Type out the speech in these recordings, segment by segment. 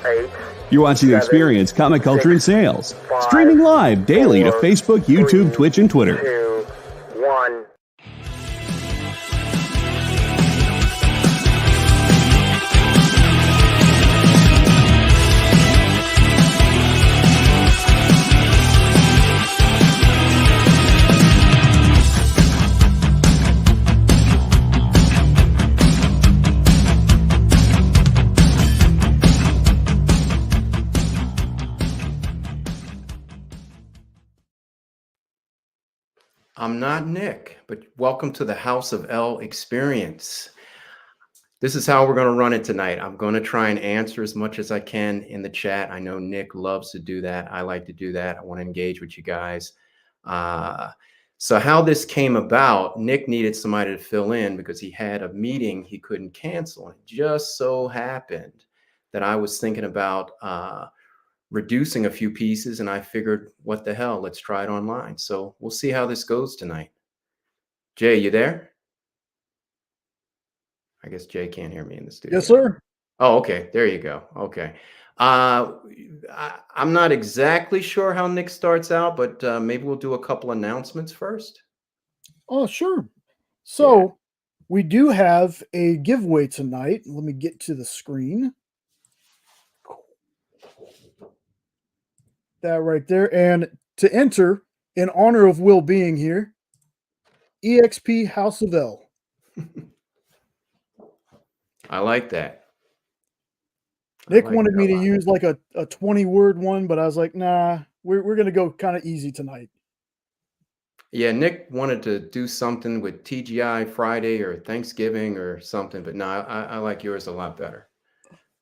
8, You're watching 7, Experience Comic Culture and Sales. 5, Streaming live daily to 4, Facebook, YouTube, 3, Twitch, and Twitter. 2, 1. I'm not Nick, but welcome to the House of L Experience. This is how we're going to run it tonight. I'm going to try and answer as much as I can in the chat. I know Nick loves to do that. I like to do that. I want to engage with you guys. So how this came about, Nick needed somebody to fill in because he had a meeting he couldn't cancel. It just so happened that I was thinking about reducing a few pieces, and I figured, what the hell, let's try it online. So we'll see how this goes tonight. Jay, you there? I guess Jay can't hear me in the studio. Yes, sir. Oh, okay. There you go. Okay. I'm not exactly sure how Nick starts out, but maybe we'll do a couple announcements first. Oh, sure. So we do have a giveaway tonight. Let me get to the screen. That right there. And to enter, in honor of Will being here, EXP House of L. I like that. Nick wanted me to use like a 20-word one, but I was like, nah, we're going to go kind of easy tonight. Yeah, Nick wanted to do something with TGI Friday or Thanksgiving or something, but no, I like yours a lot better.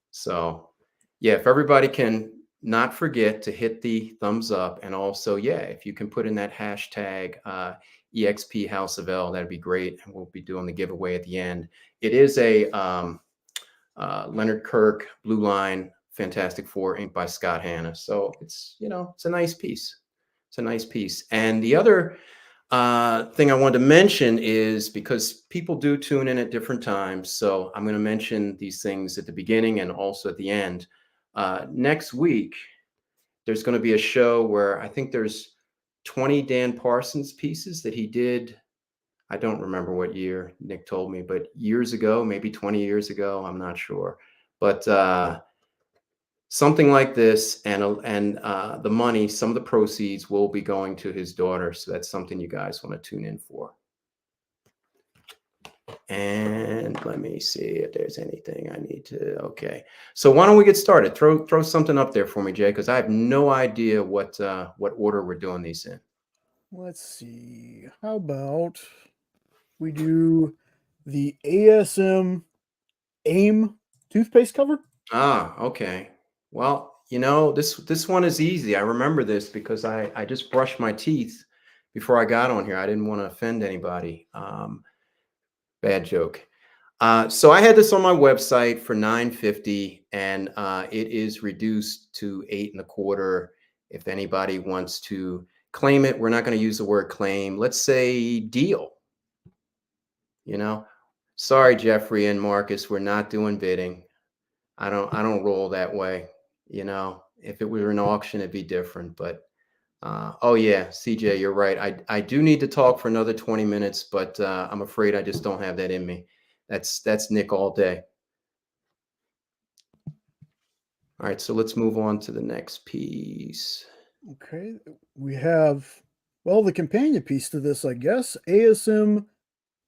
So, yeah, if everybody can not forget to hit the thumbs up, and also, yeah, if you can put in that hashtag EXP House of L, that'd be great, and we'll be doing the giveaway at the end. It is a Leonard Kirk Blue Line Fantastic Four inked by Scott Hanna, so it's, you know, it's a nice piece. It's a nice piece. And the other thing I wanted to mention is, because people do tune in at different times, so I'm going to mention these things at the beginning and also at the end. Next week, there's going to be a show where I think there's 20 Dan Parsons pieces that he did. I don't remember what year, Nick told me, but years ago, maybe 20 years ago, I'm not sure. But something like this, and the money, some of the proceeds will be going to his daughter. So that's something you guys want to tune in for. And let me see if there's anything I need to. Okay, so why don't we get started? Throw something up there for me, Jay, because I have no idea what order we're doing these in. Let's see. How about we do the ASM AIM toothpaste cover? Ah, okay. Well, you know, this one is easy. I remember this because I just brushed my teeth before I got on here. I didn't want to offend anybody. Bad joke. So I had this on my website for $9.50, and it is reduced to $8.25. If anybody wants to claim it, we're not going to use the word claim. Let's say deal. You know, sorry, Jeffrey and Marcus, we're not doing bidding. I don't roll that way. You know, if it were an auction, it'd be different. But oh yeah, CJ, you're right. I do need to talk for another 20 minutes, but I'm afraid I just don't have that in me. That's Nick all day. All right, so let's move on to the next piece. Okay, we have, well, the companion piece to this, I guess, ASM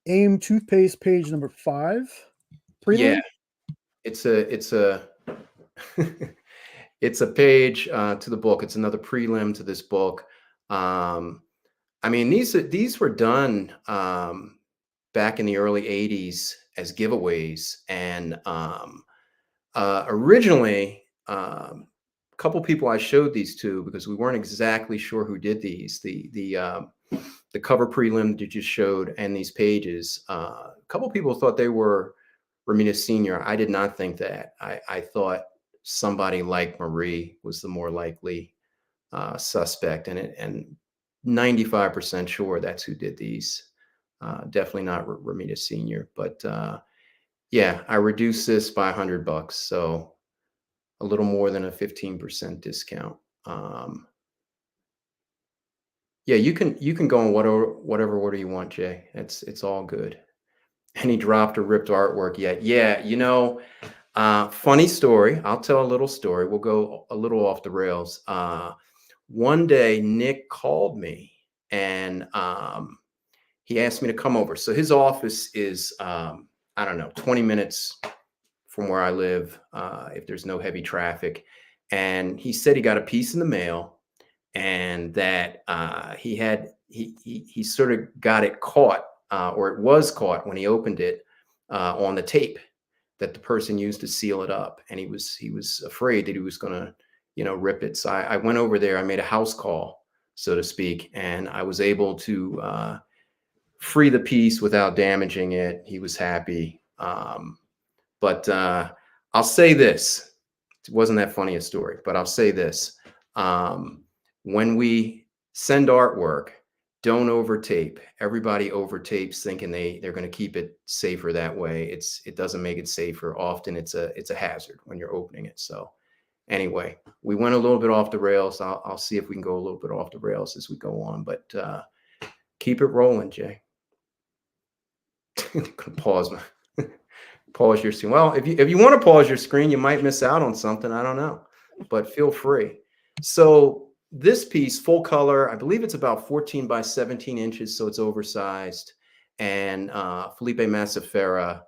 AIM toothpaste page number 5. Prelim? Yeah, it's a it's a page to the book. It's another prelim to this book. I mean, these were done back in the early 80s as giveaways, and originally a couple people I showed these to because we weren't exactly sure who did these. The cover prelim that you just showed and these pages, a couple people thought they were Romita Sr. I did not think that. I thought somebody like Marie was the more likely suspect, and 95% sure that's who did these. Definitely not Romita Sr. But yeah, I reduced this by $100, so a little more than a 15% discount. Yeah, you can go in whatever order you want, Jay. It's all good. Any dropped or ripped artwork yet? Yeah, funny story. I'll tell a little story. We'll go a little off the rails. One day, Nick called me and he asked me to come over. So his office is, I don't know, 20 minutes from where I live, if there's no heavy traffic. And he said he got a piece in the mail and that he sort of got it caught, or it was caught when he opened it on the tape that the person used to seal it up, and he was afraid that he was going to rip it. So I went over there. I made a house call, so to speak, and I was able to free the piece without damaging it. He was happy, but I'll say this: it wasn't that funny a story, but I'll say this. When we send artwork, don't overtape. Everybody overtapes thinking they're going to keep it safer that way. It doesn't make it safer. Often it's a hazard when you're opening it. So anyway, we went a little bit off the rails. I'll see if we can go a little bit off the rails as we go on, but keep it rolling, Jay. Pause your screen. Well, if you want to pause your screen, you might miss out on something. I don't know, but feel free. So this piece, full color, I believe it's about 14 by 17 inches, so it's oversized. And Felipe Massafera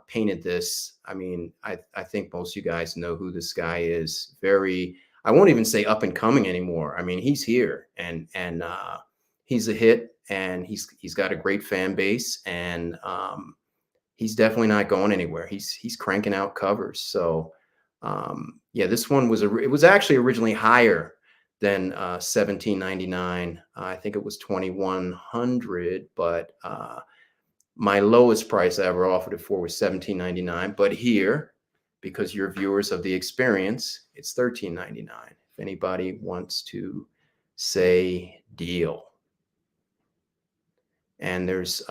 painted this. I mean, I think most of you guys know who this guy is. Very, I won't even say up and coming anymore. I mean, he's here and he's a hit, and he's got a great fan base, and he's definitely not going anywhere. He's cranking out covers. So yeah, this one it was actually originally higher than $17.99. I think it was $2,100, but my lowest price I ever offered it for was $17.99. But here, because you're viewers of the experience, it's $13.99. If anybody wants to say deal. And there's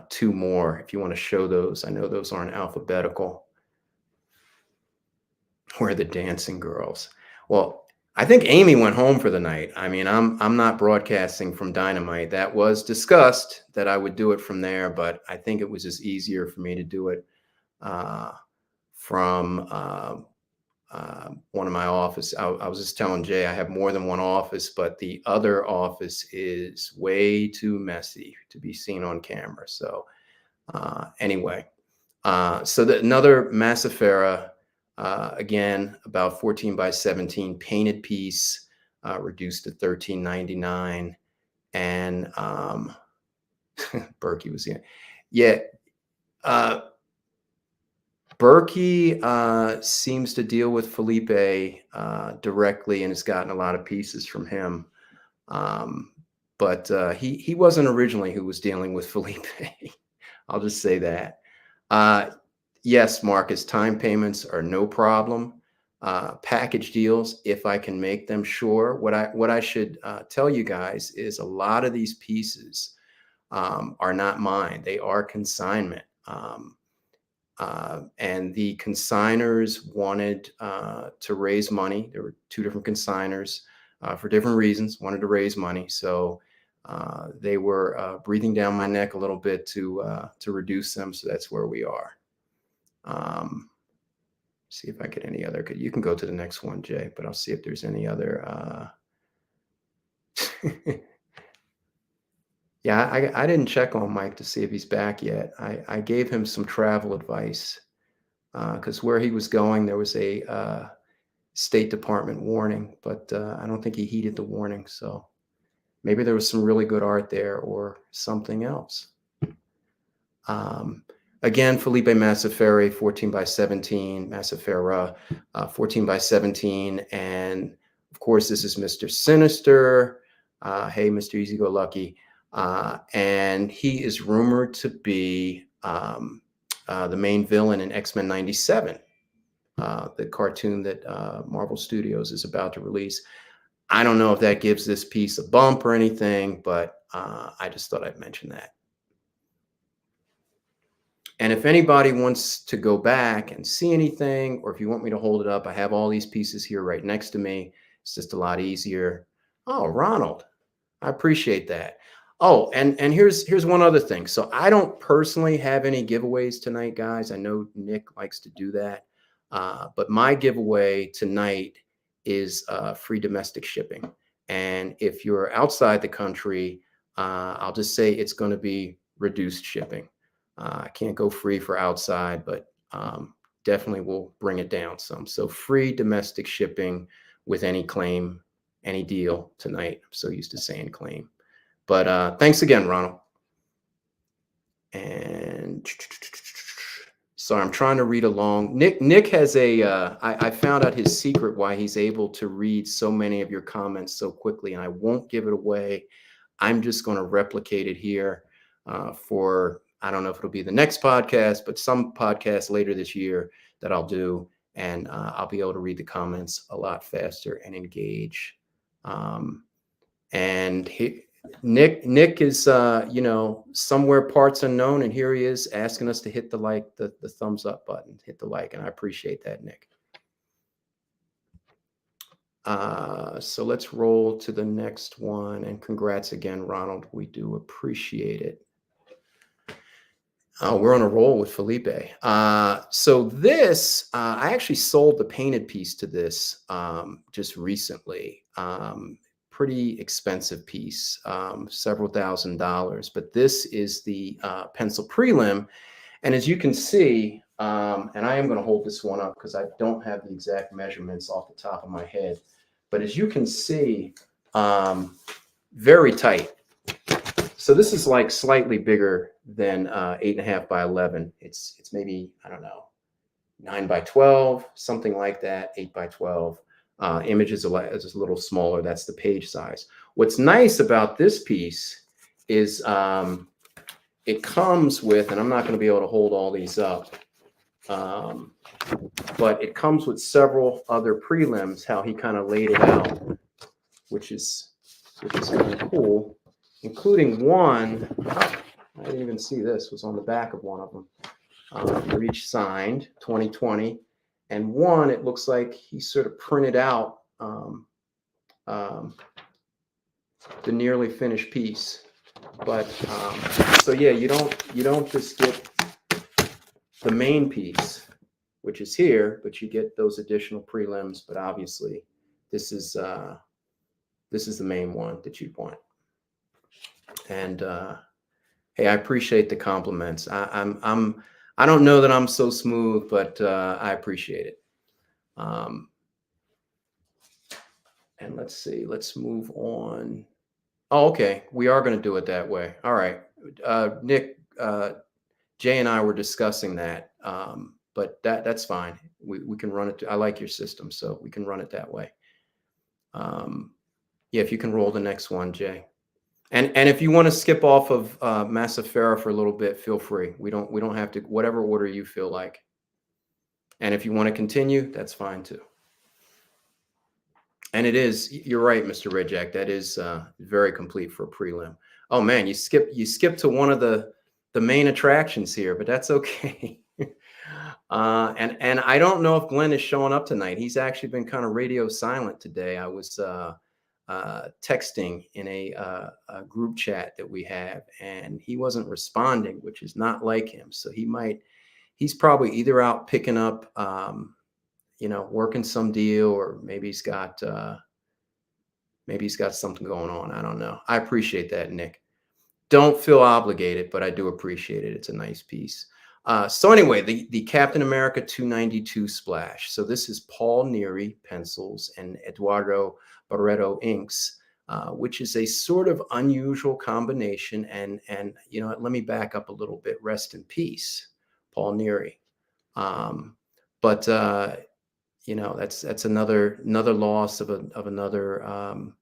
two more if you want to show those. I know those aren't alphabetical. Where are the dancing girls? Well, I think Amy went home for the night. I mean, I'm not broadcasting from Dynamite. That was discussed that I would do it from there, but I think it was just easier for me to do it from one of my office. I was just telling Jay I have more than one office, but the other office is way too messy to be seen on camera. So anyway, so another Massafera. Again, about 14 by 17 painted piece, reduced to $13.99. And Berkey was here. Yeah. Berkey seems to deal with Felipe directly and has gotten a lot of pieces from him. But he wasn't originally who was dealing with Felipe. I'll just say that. Yes, Marcus, time payments are no problem. Package deals, if I can make them, sure. What I should tell you guys is a lot of these pieces are not mine. They are consignment. And the consigners wanted to raise money. There were two different consigners for different reasons, wanted to raise money. So they were breathing down my neck a little bit to reduce them. So that's where we are. See if I get any other. You can go to the next one, Jay, but I'll see if there's any other. Yeah, I didn't check on Mike to see if he's back yet. I gave him some travel advice because where he was going, there was a State Department warning, but I don't think he heeded the warning. So maybe there was some really good art there or something else. Again, Felipe Massafera, 14 by 17, Massafera, 14 by 17. And of course, this is Mr. Sinister. Hey, Mr. Easy-Go-Lucky. And he is rumored to be the main villain in X-Men 97, the cartoon that Marvel Studios is about to release. I don't know if that gives this piece a bump or anything, but I just thought I'd mention that. And if anybody wants to go back and see anything, or if you want me to hold it up, I have all these pieces here right next to me. It's just a lot easier. Oh, Ronald, I appreciate that. Oh, and here's one other thing. So I don't personally have any giveaways tonight, guys. I know Nick likes to do that. But my giveaway tonight is free domestic shipping. And if you're outside the country, I'll just say it's going to be reduced shipping. I can't go free for outside, but definitely will bring it down some. So free domestic shipping with any claim, any deal tonight. I'm so used to saying claim. But thanks again, Ronald. And sorry, I'm trying to read along. Nick has I found out his secret why he's able to read so many of your comments so quickly, and I won't give it away. I'm just going to replicate it here for, I don't know if it'll be the next podcast, but some podcast later this year that I'll do, and I'll be able to read the comments a lot faster and engage. And Nick is, somewhere parts unknown, and here he is asking us to hit the the thumbs up button, hit the like, and I appreciate that, Nick. So let's roll to the next one, and congrats again, Ronald. We do appreciate it. We're on a roll with Felipe. So this, I actually sold the painted piece to this just recently. Pretty expensive piece, several $1,000s, but this is the pencil prelim. And as you can see, and I am going to hold this one up because I don't have the exact measurements off the top of my head, but as you can see, very tight. So this is like slightly bigger than 8.5 by 11. It's maybe, I don't know, 9 by 12, something like that, 8 by 12. Image is a little smaller. That's the page size. What's nice about this piece is it comes with, and I'm not going to be able to hold all these up, but it comes with several other prelims, how he kind of laid it out, which is kind of cool, including one, I didn't even see this, was on the back of one of them, for each signed, 2020. And one, it looks like he sort of printed out the nearly finished piece. But so yeah, you don't just get the main piece, which is here, but you get those additional prelims. But obviously, this is the main one that you'd want. And hey, I appreciate the compliments. I don't know that I'm so smooth, but I appreciate it. And let's see, let's move on. Oh, okay. We are going to do it that way. All right. Nick, Jay and I were discussing that, but that's fine. We can run it. I like your system, so we can run it that way. Yeah, if you can roll the next one, Jay. And if you want to skip off of Massafera for a little bit, feel free. We don't have to, whatever order you feel like. And if you want to continue, that's fine too. And it is, you're right, Mr. Redjack. That is very complete for a prelim. Oh man, you skipped to one of the main attractions here, but that's okay. And I don't know if Glenn is showing up tonight. He's actually been kind of radio silent today. I was texting in a group chat that we have, and he wasn't responding, which is not like him. So he's probably either out picking up, working some deal, or maybe he's got something going on. I don't know. I appreciate that, Nick. Don't feel obligated, but I do appreciate it. It's a nice piece. So anyway, the Captain America 292 splash. So this is Paul Neary pencils and Eduardo Barreto inks, which is a sort of unusual combination. And let me back up a little bit. Rest in peace, Paul Neary. But that's another loss of another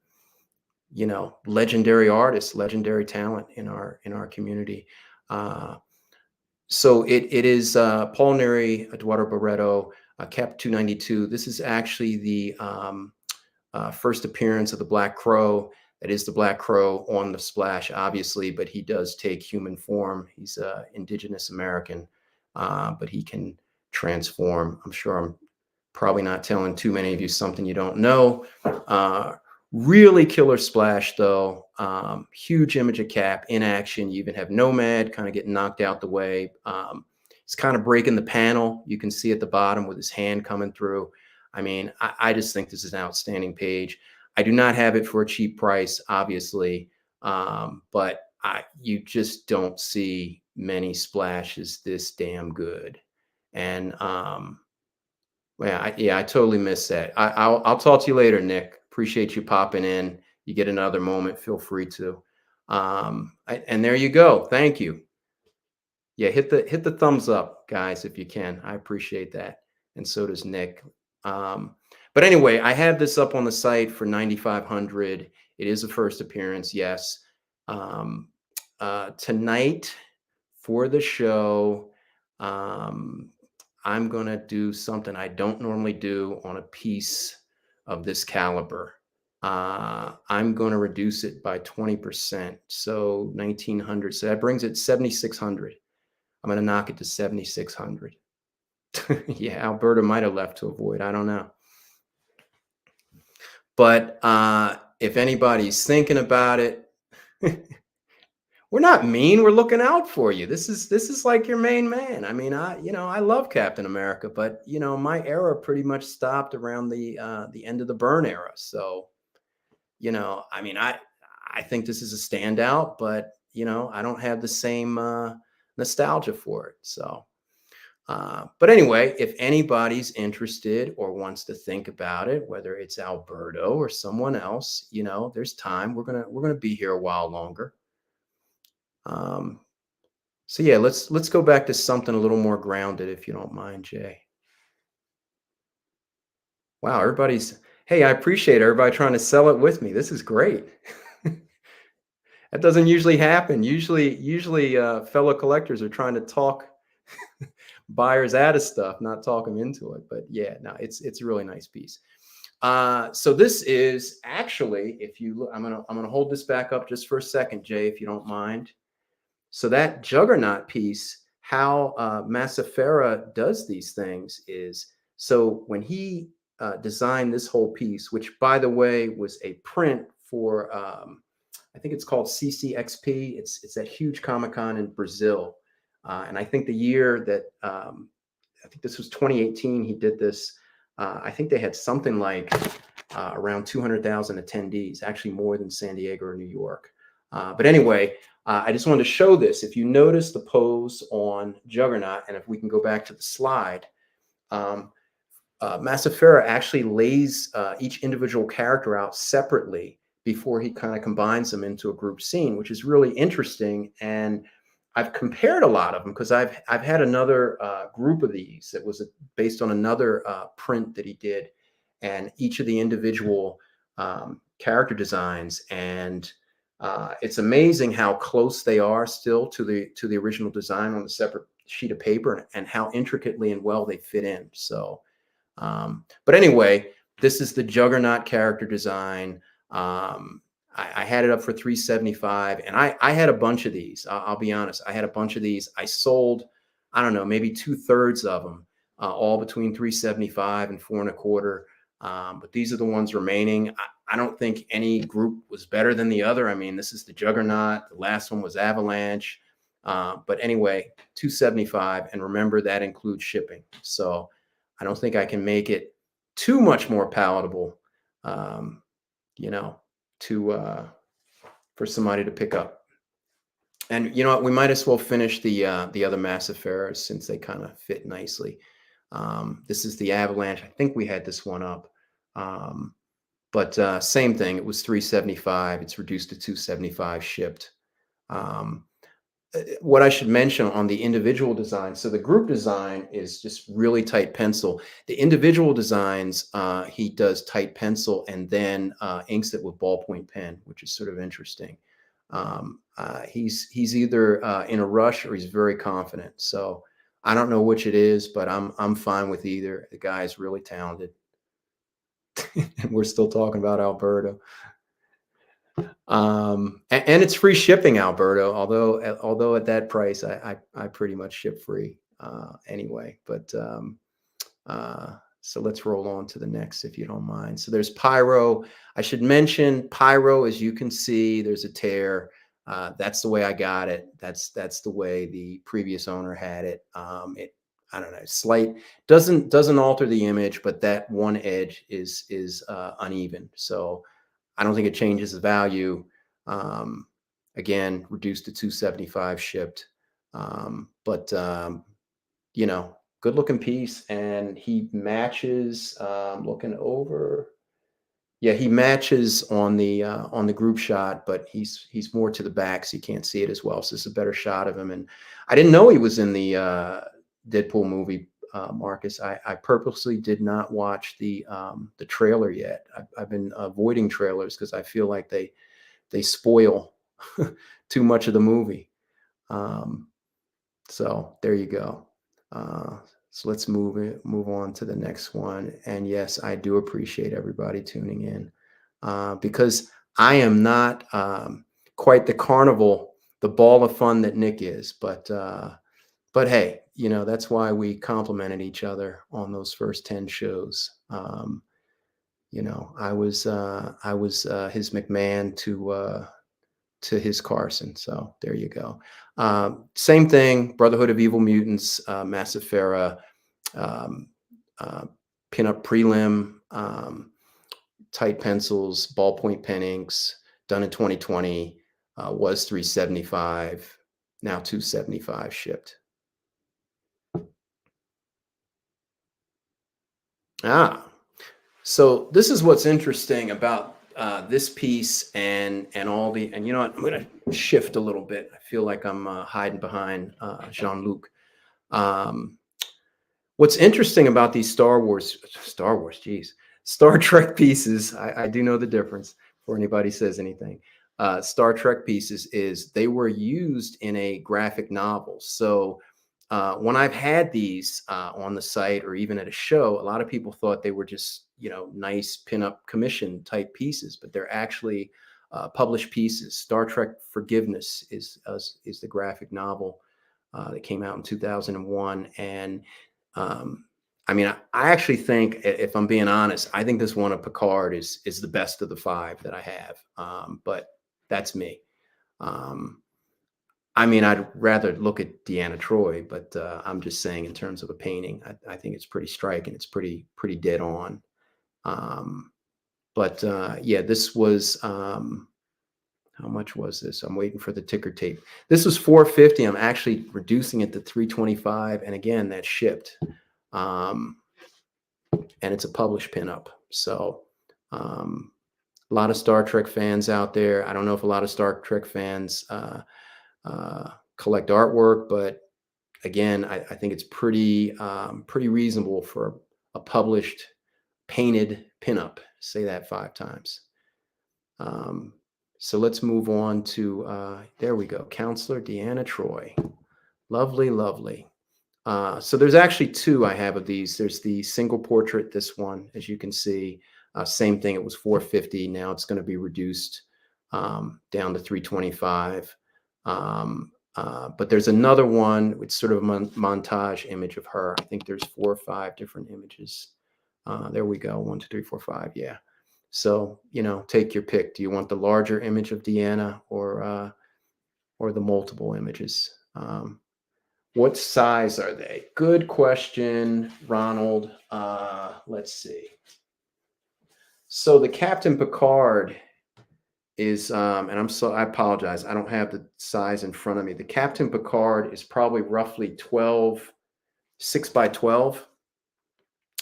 legendary artist, legendary talent in our community. So it is Paul Neary, Eduardo Barreto, Cap 292. This is actually the first appearance of the Black Crow. That is the Black Crow on the splash, obviously, but he does take human form. He's Indigenous American. but he can transform. I'm sure I'm probably not telling too many of you something you don't know. Really killer splash though. Huge image of Cap in action. You even have Nomad kind of getting knocked out the way. He's kind of breaking the panel. You can see at the bottom with his hand coming through. I mean, I just think this is an outstanding page. I do not have it for a cheap price, obviously, but you just don't see many splashes this damn good. And yeah, I totally missed that. I'll talk to you later, Nick. Appreciate you popping in. You get another moment, feel free to. And there you go. Thank you. Yeah, hit the thumbs up, guys, if you can. I appreciate that. And so does Nick. But anyway, I have this up on the site for 9,500. It is a first appearance, yes. Tonight for the show, I'm going to do something I don't normally do on a piece of this caliber. I'm going to reduce it by 20%. So 1,900. So that brings it 7,600. I'm going to knock it to 7,600. Yeah, Alberta might have left to avoid. I don't know. But if anybody's thinking about it, we're not mean. We're looking out for you. This is like your main man. I mean, I love Captain America, but my era pretty much stopped around the end of the Byrne era. So, I mean, I think this is a standout, but I don't have the same nostalgia for it. So, but anyway, if anybody's interested or wants to think about it, whether it's Alberto or someone else, there's time. We're gonna be here a while longer. So yeah, let's go back to something a little more grounded, if you don't mind, Jay. Wow, hey, I appreciate everybody trying to sell it with me. This is great. That doesn't usually happen. Usually fellow collectors are trying to talk buyers out of stuff, not talk them into it. But yeah, no, it's a really nice piece. So this is actually, if you look, I'm gonna hold this back up just for a second, Jay, if you don't mind. So that Juggernaut piece, how Massafera does these things is, so when he designed this whole piece, which by the way was a print for, I think it's called CCXP. It's that huge Comic-Con in Brazil. And I think the year that, I think this was 2018, he did this. I think they had something like around 200,000 attendees, actually more than San Diego or New York. But anyway, I just wanted to show this. If you notice the pose on Juggernaut, and if we can go back to the slide, Massafera actually lays each individual character out separately before he kind of combines them into a group scene, which is really interesting. And I've compared a lot of them because I've had another group of these that was based on another print that he did, and each of the individual character designs, and it's amazing how close they are still to the original design on the separate sheet of paper, and how intricately and well they fit in. So, but anyway, this is the Juggernaut character design. I had it up for $375, and I had a bunch of these. I'll be honest, I had a bunch of these. I sold, I don't know, maybe 2/3 of them, all between $375 and $425. But these are the ones remaining. I don't think any group was better than the other. I mean, this is the Juggernaut. The last one was Avalanche. But anyway, $275, and remember that includes shipping. So I don't think I can make it too much more palatable, for somebody to pick up. And you know what, we might as well finish the other Massaferas since they kind of fit nicely. This is the Avalanche. I think we had this one up. But same thing. It was $375. It's reduced to $275 shipped. What I should mention on the individual design, so the group design is just really tight pencil. The individual designs, he does tight pencil and then inks it with ballpoint pen, which is sort of interesting. He's either in a rush or he's very confident. So I don't know which it is, but I'm fine with either. The guy is really talented. And we're still talking about Alberto. And it's free shipping, Alberto, although at that price I pretty much ship free. anyway. But so let's roll on to the next, if you don't mind. So there's Pyro. I should mention Pyro, as you can see, there's a tear. That's the way I got it. That's the way the previous owner had it. I don't know, slight doesn't alter the image, but that one edge is uneven. So I don't think it changes the value. Again, reduced to 275 shipped. But you know, good looking piece, and he matches. Looking over, yeah, he matches on the group shot, but he's more to the back, so you can't see it as well. So it's a better shot of him. And I didn't know he was in the Deadpool movie, Marcus. I purposely did not watch the trailer yet. I've been avoiding trailers because I feel like they spoil too much of the movie. So there you go. So let's move on to the next one. And yes, I do appreciate everybody tuning in, because I am not quite the carnival, the ball of fun that Nick is. But hey, you know, that's why we complimented each other on those first 10 shows. You know, I was his McMahon to his Carson. So there you go. Same thing, Brotherhood of Evil Mutants, Massifera, pinup prelim, tight pencils, ballpoint pen inks, done in 2020, was 375, now 275 shipped. So this is what's interesting about this piece and all the, and you know what, I'm going to shift a little bit. I feel like I'm hiding behind Jean-Luc. What's interesting about these Star Trek pieces, I do know the difference before anybody says anything. Star Trek pieces is they were used in a graphic novel. So when I've had these on the site or even at a show, a lot of people thought they were just, you know, nice pinup commission type pieces, but they're actually published pieces. Star Trek Forgiveness is the graphic novel that came out in 2001. And I mean, I actually think, if I'm being honest, I think this one of Picard is the best of the 5 that I have. But that's me. I mean, I'd rather look at Deanna Troi, but I'm just saying in terms of a painting, I think it's pretty striking. It's pretty dead on. But yeah, this was, how much was this? I'm waiting for the ticker tape. This was $450. I'm actually reducing it to $325. And again, that's shipped. And it's a published pinup. So a lot of Star Trek fans out there. I don't know if a lot of Star Trek fans collect artwork, but again, I think it's pretty reasonable for a published painted pinup. Say that 5 times. So let's move on to, there we go, Counselor Deanna Troi. Lovely, lovely. So there's actually 2 I have of these. There's the single portrait, this one, as you can see. Same thing, it was $450. Now it's going to be reduced down to $325. But there's another one with sort of a montage image of her. I think there's 4 or 5 different images. There we go. 1, 2, 3, 4, 5. Yeah. So, you know, take your pick. Do you want the larger image of Deanna or the multiple images? What size are they? Good question, Ronald. Let's see. So the Captain Picard is, and I apologize, I don't have the size in front of me. The Captain Picard is probably roughly 6 by 12.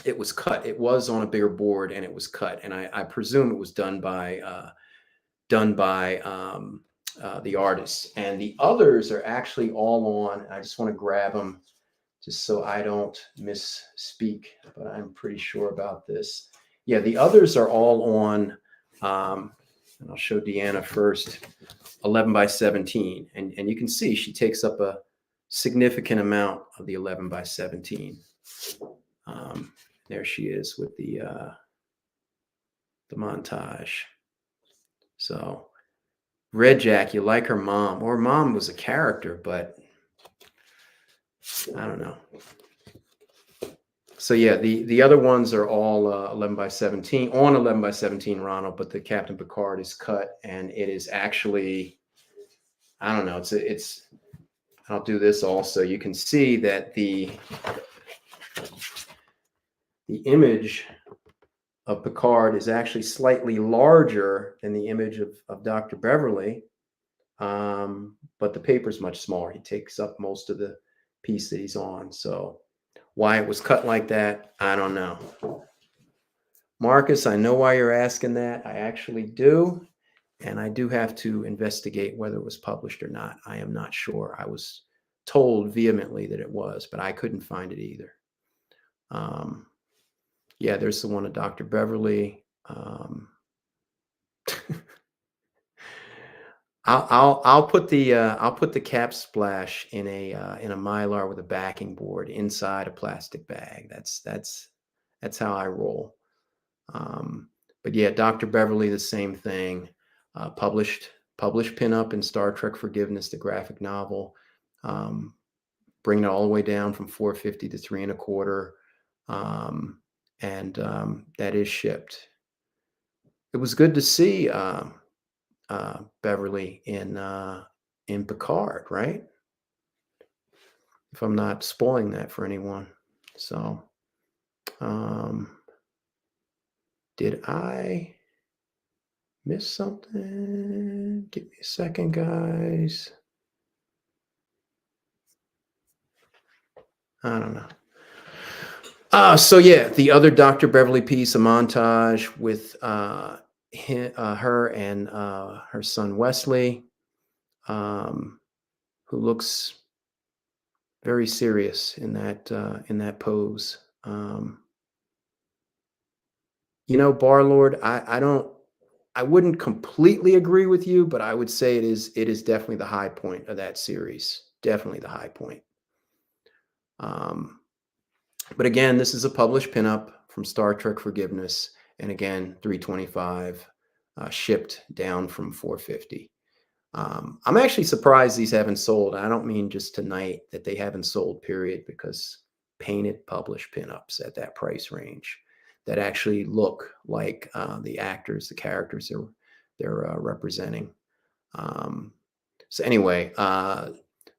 It was cut. It was on a bigger board and it was cut. And I presume it was done by the artists. And the others are actually all on. I just want to grab them just so I don't misspeak, but I'm pretty sure about this. Yeah, the others are all on, and I'll show Deanna first, 11 by 17. And you can see she takes up a significant amount of the 11 by 17. There she is with the montage. So Red Jack, you like her mom. Or mom was a character, but I don't know. So yeah, the other ones are all 11 by 17 on 11 by 17, Ronald, but the Captain Picard is cut, and it is actually, I don't know. It's. I'll do this also. You can see that the image of Picard is actually slightly larger than the image of Dr. Beverly, but the paper is much smaller. He takes up most of the piece that he's on. So why it was cut like that, I don't know. Marcus, I know why you're asking that. I actually do. And I do have to investigate whether it was published or not. I am not sure. I was told vehemently that it was, but I couldn't find it either. Yeah, there's the one of Dr. Beverly. I'll put the cap splash in a Mylar with a backing board inside a plastic bag. That's how I roll. But yeah, Dr. Beverly, the same thing. Published pinup in Star Trek Forgiveness, the graphic novel. Bringing it all the way down from 450 to 3 1/4. That is shipped. It was good to see Beverly in Picard, right? If I'm not spoiling that for anyone. So, did I miss something? Give me a second, guys. I don't know. So yeah, the other Dr. Beverly piece, a montage with her and her son Wesley, who looks very serious in that pose. Barlord, I wouldn't completely agree with you, but I would say it is definitely the high point of that series. Definitely the high point. But again, this is a published pinup from Star Trek Forgiveness, and again, 325, shipped down from 450. I'm actually surprised these haven't sold. I don't mean just tonight, that they haven't sold, period, because painted published pinups at that price range that actually look like the actors, the characters they're representing. So anyway,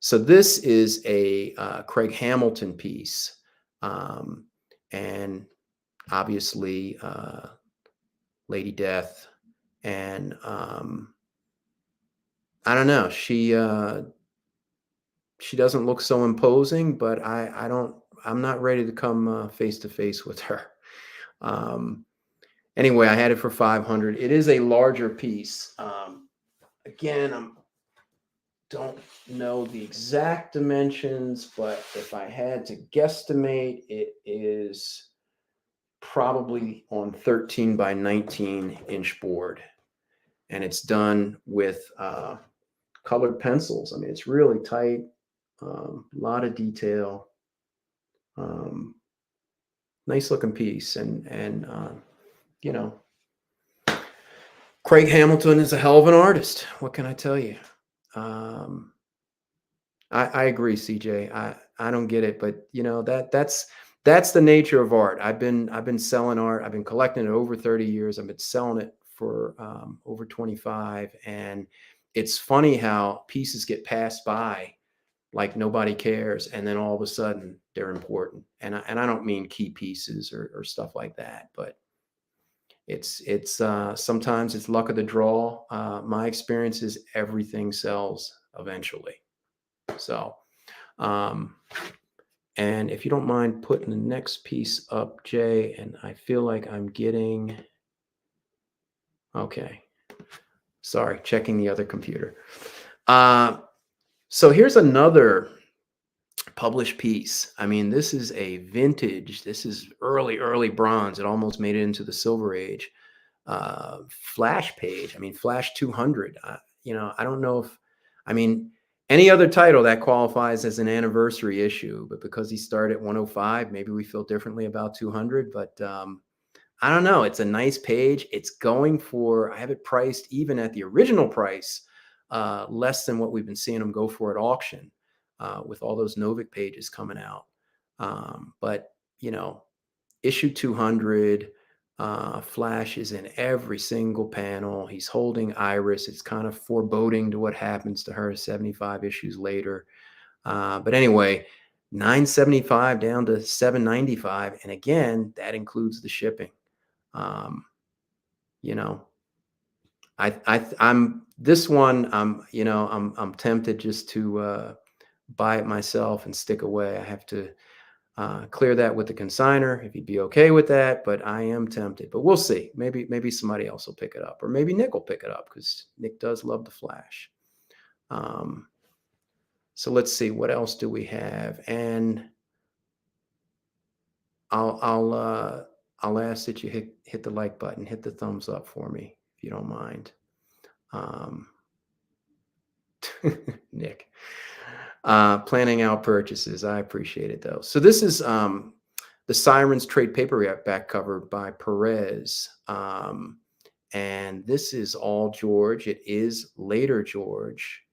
so this is a Craig Hamilton piece, and obviously Lady Death, and I don't know. She doesn't look so imposing, but I'm not ready to come face to face with her. Anyway, I had it for 500. It is a larger piece. Again, I don't know the exact dimensions, but if I had to guesstimate, it is probably on 13 by 19 inch board, and it's done with colored pencils. I mean, it's really tight, a lot of detail, nice looking piece. And Craig Hamilton is a hell of an artist. What can I tell you? I agree, CJ. I don't get it, but that's the nature of art. I've been selling art. I've been collecting it over 30 years. I've been selling it for over 25, and it's funny how pieces get passed by like nobody cares, and then all of a sudden they're important. And I don't mean key pieces or stuff like that, but it's sometimes it's luck of the draw. My experience is everything sells eventually. So, and if you don't mind putting the next piece up, Jay, and I feel like I'm getting, okay. Sorry, checking the other computer. So here's another published piece. I mean, this is a vintage, this is early bronze. It almost made it into the Silver Age. Flash page. I mean, Flash 200. I don't know if, any other title that qualifies as an anniversary issue, but because he started at 105, maybe we feel differently about 200. But I don't know. It's a nice page. It's going for, I have it priced even at the original price, less than what we've been seeing them go for at auction. with all those Novik pages coming out. But, issue 200, Flash is in every single panel. He's holding Iris. It's kind of foreboding to what happens to her 75 issues later. But anyway, $975 down to $795, and again, that includes the shipping. I'm this one. I'm tempted just to buy it myself and stick away. I have to clear that with the consigner if he'd be okay with that, but I am tempted. But we'll see. Maybe somebody else will pick it up, or maybe Nick will pick it up because Nick does love the Flash. So let's see, what else do we have? And I'll ask that you hit the like button, hit the thumbs up for me if you don't mind. Nick, planning out purchases. I appreciate it though. So this is the Sirens trade paperback cover by Perez. And this is all George. It is later George.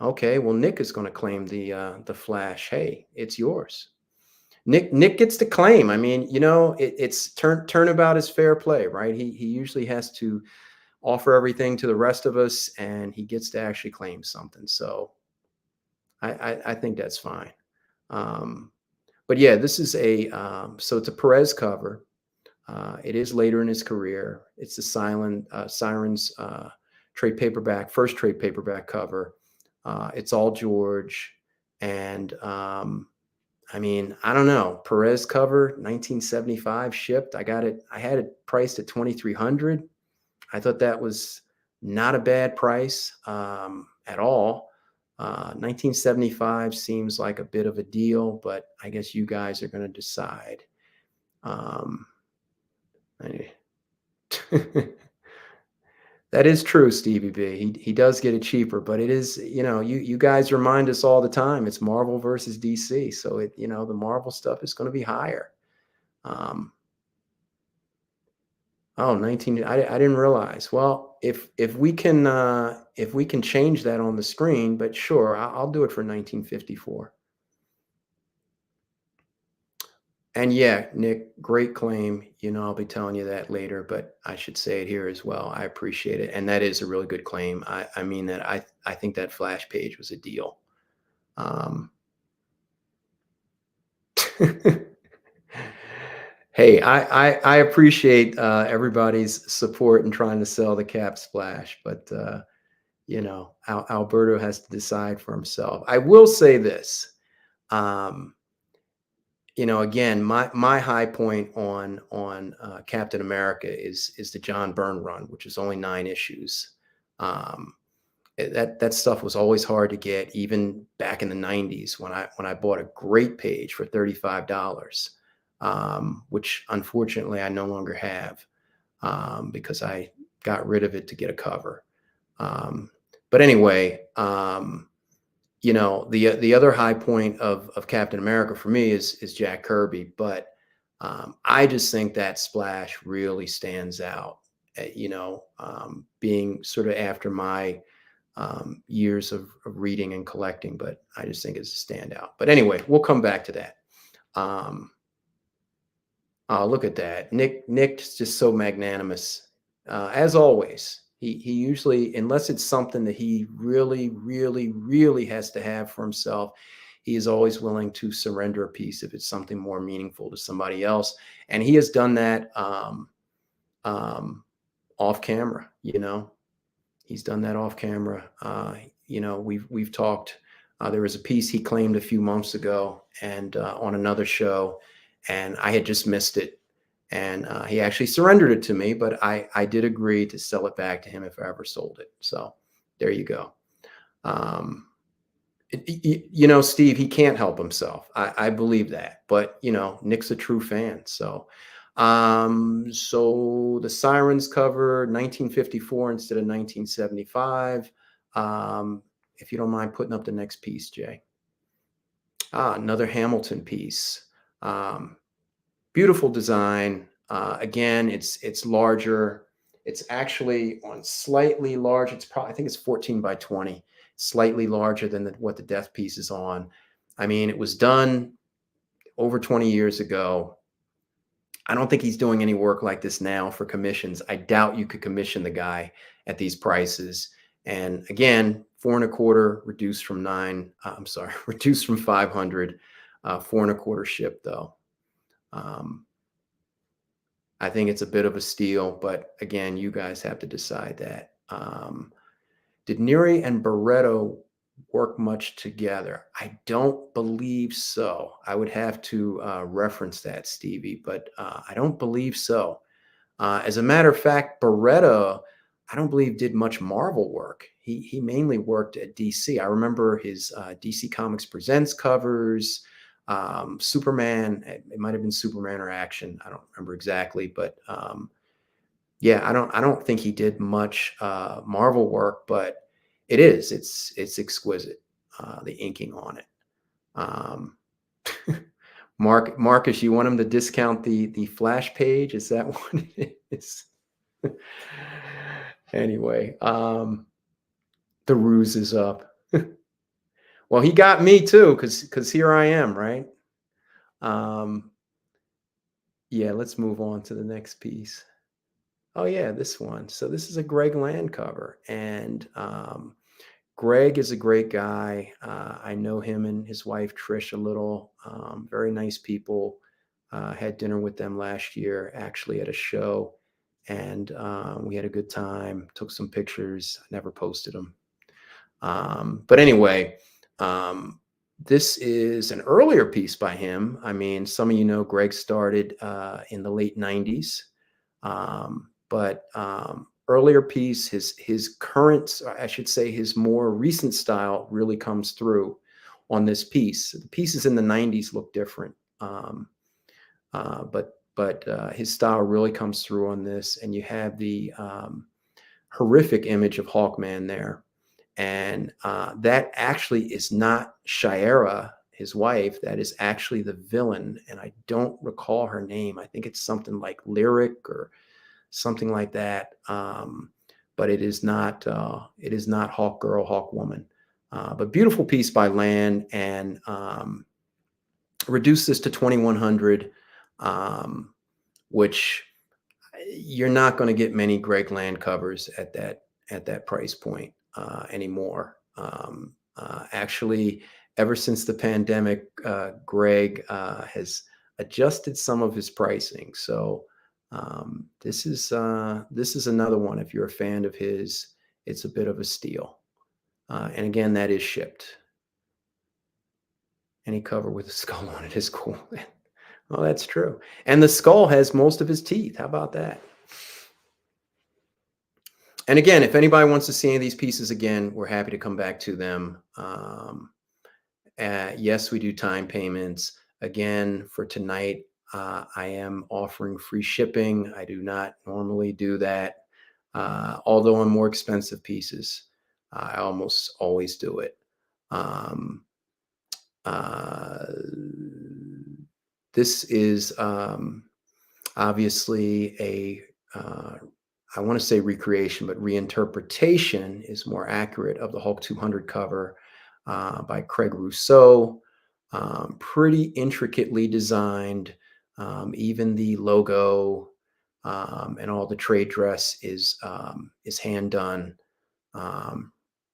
Okay, well, Nick is going to claim the Flash. Hey, it's yours. Nick gets to claim. I mean, it's turnabout is fair play, right? He usually has to offer everything to the rest of us, and he gets to actually claim something. So I think that's fine. But yeah, this is so it's a Perez cover. It is later in his career. It's the Sirens trade paperback, first trade paperback cover. It's all George. And I mean, I don't know. Perez cover, 1975 shipped. I had it priced at $2,300. I thought that was not a bad price at all. 1975 seems like a bit of a deal, but I guess you guys are going to decide. That is true, Stevie B. He does get it cheaper, but it is, you guys remind us all the time, it's Marvel versus DC. So the Marvel stuff is going to be higher. 19, I didn't realize. Well, if we can change that on the screen, but sure, I'll do it for 1954. And yeah, Nick, great claim. I'll be telling you that later, but I should say it here as well. I appreciate it. And that is a really good claim. I mean that I think that Flash page was a deal. Hey, I appreciate everybody's support in trying to sell the Cap Splash, but Alberto has to decide for himself. I will say this. Again, my high point on Captain America is the John Byrne run, which is only 9 issues. That stuff was always hard to get, even back in the 90s when I bought a great page for $35, which unfortunately I no longer have because I got rid of it to get a cover. But anyway. The other high point of Captain America for me is Jack Kirby, but I just think that splash really stands out. Being sort of after my years of reading and collecting, but I just think it's a standout. But anyway, we'll come back to that. Look at that, Nick's just so magnanimous as always. He usually, unless it's something that he really, really, really has to have for himself, he is always willing to surrender a piece if it's something more meaningful to somebody else. And he has done that off camera. He's done that off camera. We've talked. There was a piece he claimed a few months ago, and on another show, and I had just missed it. And he actually surrendered it to me, but I did agree to sell it back to him if I ever sold it. So there you go. Steve, he can't help himself. I believe that. But, Nick's a true fan. So so the Sirens cover, 1954 instead of 1975. If you don't mind putting up the next piece, Jay. Another Hamilton piece. Beautiful design. Again, it's larger. It's actually on slightly large. I think it's 14 by 20. slightly larger than what the death piece is on. I mean, it was done over 20 years ago. I don't think he's doing any work like this now for commissions. I doubt you could commission the guy at these prices. And again, 4.25 reduced from 9. I'm sorry, reduced from 500. 4.25 shipped though. I think it's a bit of a steal, but again, you guys have to decide that. Did Neri and Barreto work much together? I don't believe so. I would have to reference that, Stevie, but I don't believe so. As a matter of fact, Barreto, I don't believe did much Marvel work. He mainly worked at DC. I remember his DC Comics Presents covers, Superman. It might have been Superman or Action. I don't remember exactly, but yeah, I don't think he did much Marvel work, but it's exquisite, the inking on it. Marcus, you want him to discount the Flash page? Is that what it is? Anyway, the ruse is up. Well, he got me too, because here I am, right? Yeah, let's move on to the next piece. Oh yeah, this one. So this is a Greg Land cover, and Greg is a great guy. I know him and his wife Trish a little. Very nice people. Had dinner with them last year, actually at a show, and we had a good time. Took some pictures. Never posted them. But anyway, this is an earlier piece by him. I mean, some of you know Greg started in the late 90s. But earlier piece, his current, I should say, his more recent style really comes through on this piece. The pieces in the 90s look different, but his style really comes through on this. And you have the horrific image of Hawkman there, and that actually is not Shira, his wife. That is actually the villain, and I don't recall her name. I think it's something like Lyric or something like that, but it is not Hawk Girl, Hawk Woman. But beautiful piece by Land, and reduced this to 2,100, which you're not going to get many Greg Land covers at that price point anymore. Actually, ever since the pandemic, Greg has adjusted some of his pricing. So this is another one. If you're a fan of his, it's a bit of a steal. And again, that is shipped. Any cover with a skull on it is cool. Well, that's true. And the skull has most of his teeth. How about that? And again, if anybody wants to see any of these pieces again, we're happy to come back to them. Yes, we do time payments. Again, for tonight, I am offering free shipping. I do not normally do that. Although on more expensive pieces, I almost always do it. This is obviously a, I want to say recreation, but reinterpretation is more accurate, of the Hulk 200 cover by Craig Rousseau. Pretty intricately designed. Even the logo and all the trade dress is hand done.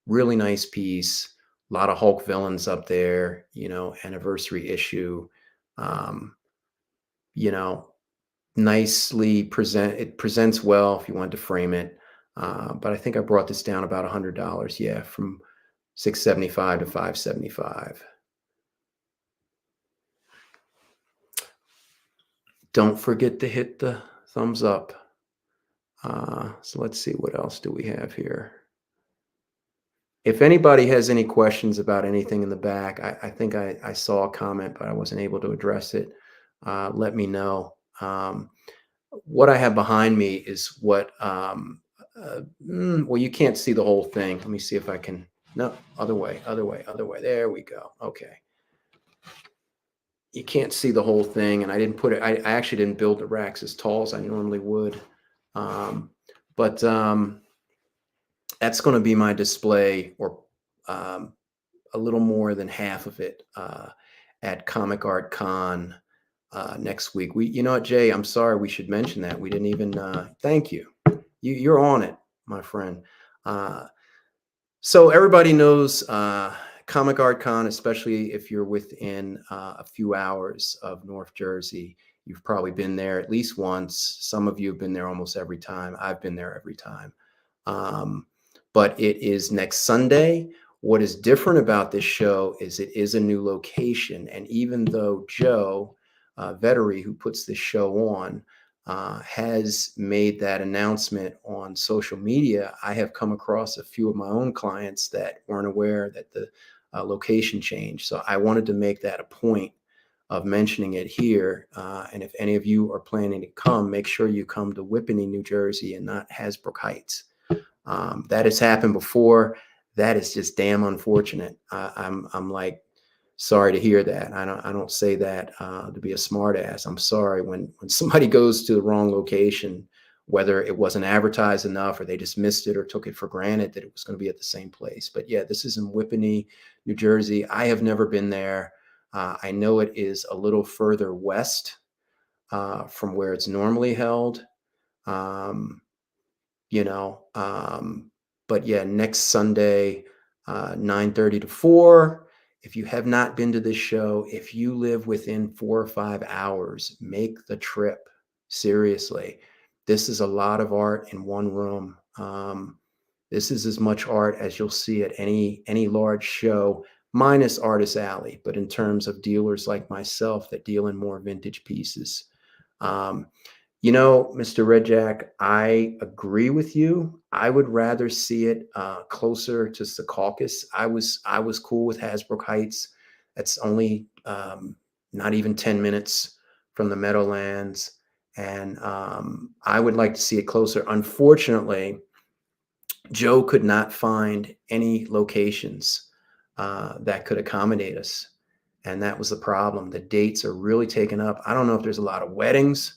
Really nice piece. A lot of Hulk villains up there. Anniversary issue. Nicely it presents well if you want to frame it. But I think I brought this down about $100. Yeah, from $675 to $575. Don't forget to hit the thumbs up. So let's see, what else do we have here? If anybody has any questions about anything in the back, I think I saw a comment, but I wasn't able to address it. Let me know. What I have behind me is what, well, you can't see the whole thing. Let me see if I can, no, other way. There we go. Okay. You can't see the whole thing, and I didn't put it, I actually didn't build the racks as tall as I normally would. But that's going to be my display or a little more than half of it at Comic Art Con next week. You know what, Jay? I'm sorry, we should mention that. We didn't even thank you. You're on it, my friend. So everybody knows Comic Art Con, especially if you're within a few hours of North Jersey. You've probably been there at least once. Some of you have been there almost every time. I've been there every time. But it is next Sunday. What is different about this show is it is a new location. And even though Joe Vettery, who puts this show on, has made that announcement on social media, I have come across a few of my own clients that weren't aware that the location changed. So I wanted to make that a point of mentioning it here. And if any of you are planning to come, make sure you come to Whippany, New Jersey, and not Hasbrook Heights. That has happened before. That is just damn unfortunate. I'm like, sorry to hear that. I don't say that to be a smart ass. I'm sorry when somebody goes to the wrong location, whether it wasn't advertised enough or they just missed it or took it for granted that it was going to be at the same place. But yeah, this is in Whippany, New Jersey. I have never been there. I know it is a little further west from where it's normally held. But yeah, next Sunday, 9:30 to 4. If you have not been to this show, if you live within 4 or 5 hours, make the trip. Seriously, this is a lot of art in one room. This is as much art as you'll see at any large show, minus Artist Alley. But in terms of dealers like myself that deal in more vintage pieces, Mr. Red Jack, I agree with you. I would rather see it closer to Secaucus. I was cool with Hasbrook Heights. That's only not even 10 minutes from the Meadowlands. And I would like to see it closer. Unfortunately, Joe could not find any locations that could accommodate us. And that was the problem. The dates are really taken up. I don't know if there's a lot of weddings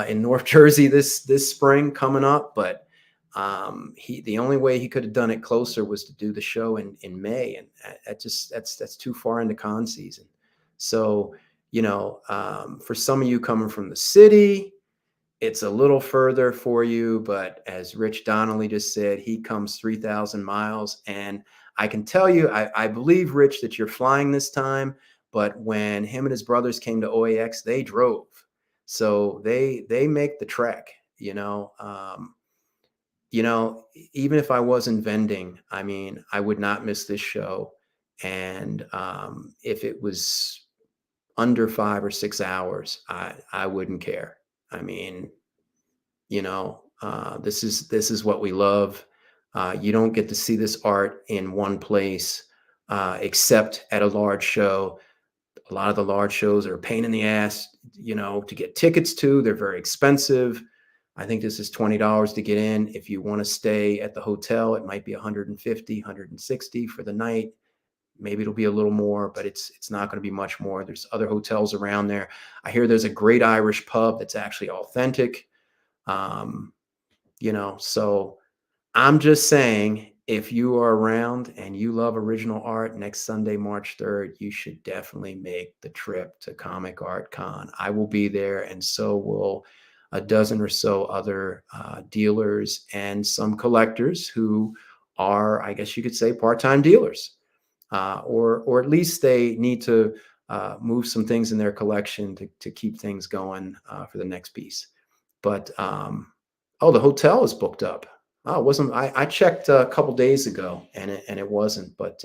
in North Jersey this spring coming up, but the only way he could have done it closer was to do the show in May, and that's too far into con season. So for some of you coming from the city, it's a little further for you, but as Rich Donnelly just said, he comes 3,000 miles, and I can tell you, I believe, Rich, that you're flying this time, but when him and his brothers came to OAX, they drove. So they make the trek, even if I wasn't vending, I mean, I would not miss this show. And if it was under 5 or 6 hours, I wouldn't care. I mean, this is what we love. You don't get to see this art in one place, except at a large show. A lot of the large shows are a pain in the ass, to get tickets to. They're very expensive. I think this is $20 to get in. If you want to stay at the hotel, it might be $150, $160 for the night. Maybe it'll be a little more, but it's not going to be much more. There's other hotels around there. I hear there's a great Irish pub that's actually authentic. So I'm just saying, if you are around and you love original art, next Sunday, March 3rd, you should definitely make the trip to Comic Art Con. I will be there, and so will a dozen or so other dealers and some collectors who are, I guess you could say, part-time dealers, or at least they need to move some things in their collection to keep things going for the next piece. But the hotel is booked up. Oh, it wasn't. I checked a couple days ago, and it wasn't. But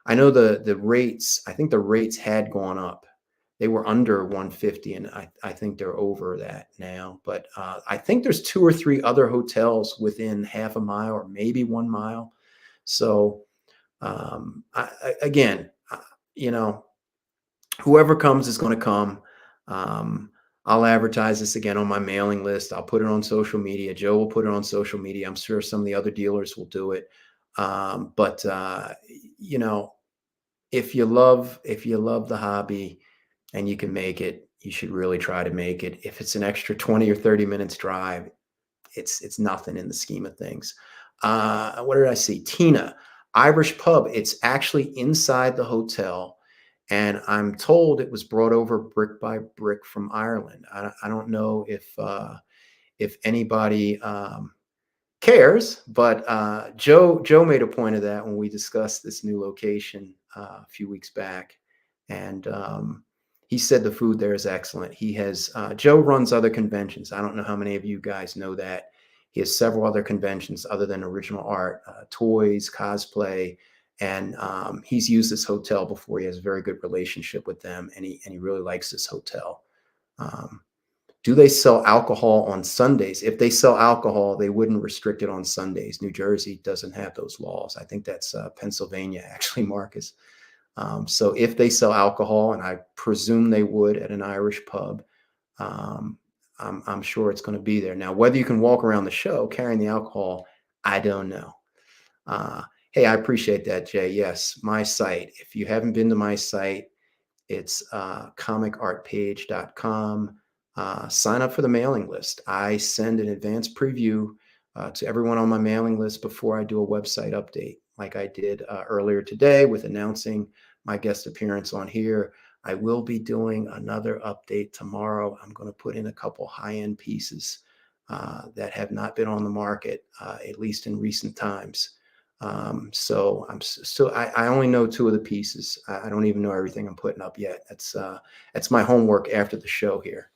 I know the rates. I think the rates had gone up. They were under 150, and I think they're over that now. But I think there's 2 or 3 other hotels within half a mile or maybe 1 mile. So whoever comes is going to come. I'll advertise this again on my mailing list. I'll put it on social media. Joe will put it on social media. I'm sure some of the other dealers will do it. But if you love the hobby and you can make it, you should really try to make it. If it's an extra 20 or 30 minutes drive, it's nothing in the scheme of things. What did I see? Tina, Irish pub. It's actually inside the hotel. And I'm told it was brought over brick by brick from Ireland. I don't know if anybody cares, but Joe made a point of that when we discussed this new location a few weeks back, and he said the food there is excellent. He has Joe runs other conventions. I don't know how many of you guys know that. He has several other conventions other than original art, toys, cosplay, and he's used this hotel before. He has a very good relationship with them, and he really likes this hotel. Do they sell alcohol on Sundays? If they sell alcohol, they wouldn't restrict it on Sundays. New Jersey doesn't have those laws. I think that's Pennsylvania, actually, Marcus. So if they sell alcohol, and I presume they would at an Irish pub, I'm sure it's going to be there. Now, whether you can walk around the show carrying the alcohol, I don't know. Hey, I appreciate that, Jay. Yes, my site. If you haven't been to my site, it's comicartpage.com. Sign up for the mailing list. I send an advanced preview to everyone on my mailing list before I do a website update, like I did earlier today with announcing my guest appearance on here. I will be doing another update tomorrow. I'm going to put in a couple high-end pieces that have not been on the market, at least in recent times. So I'm still, I only know 2 of the pieces. I don't even know everything I'm putting up yet. That's my homework after the show here.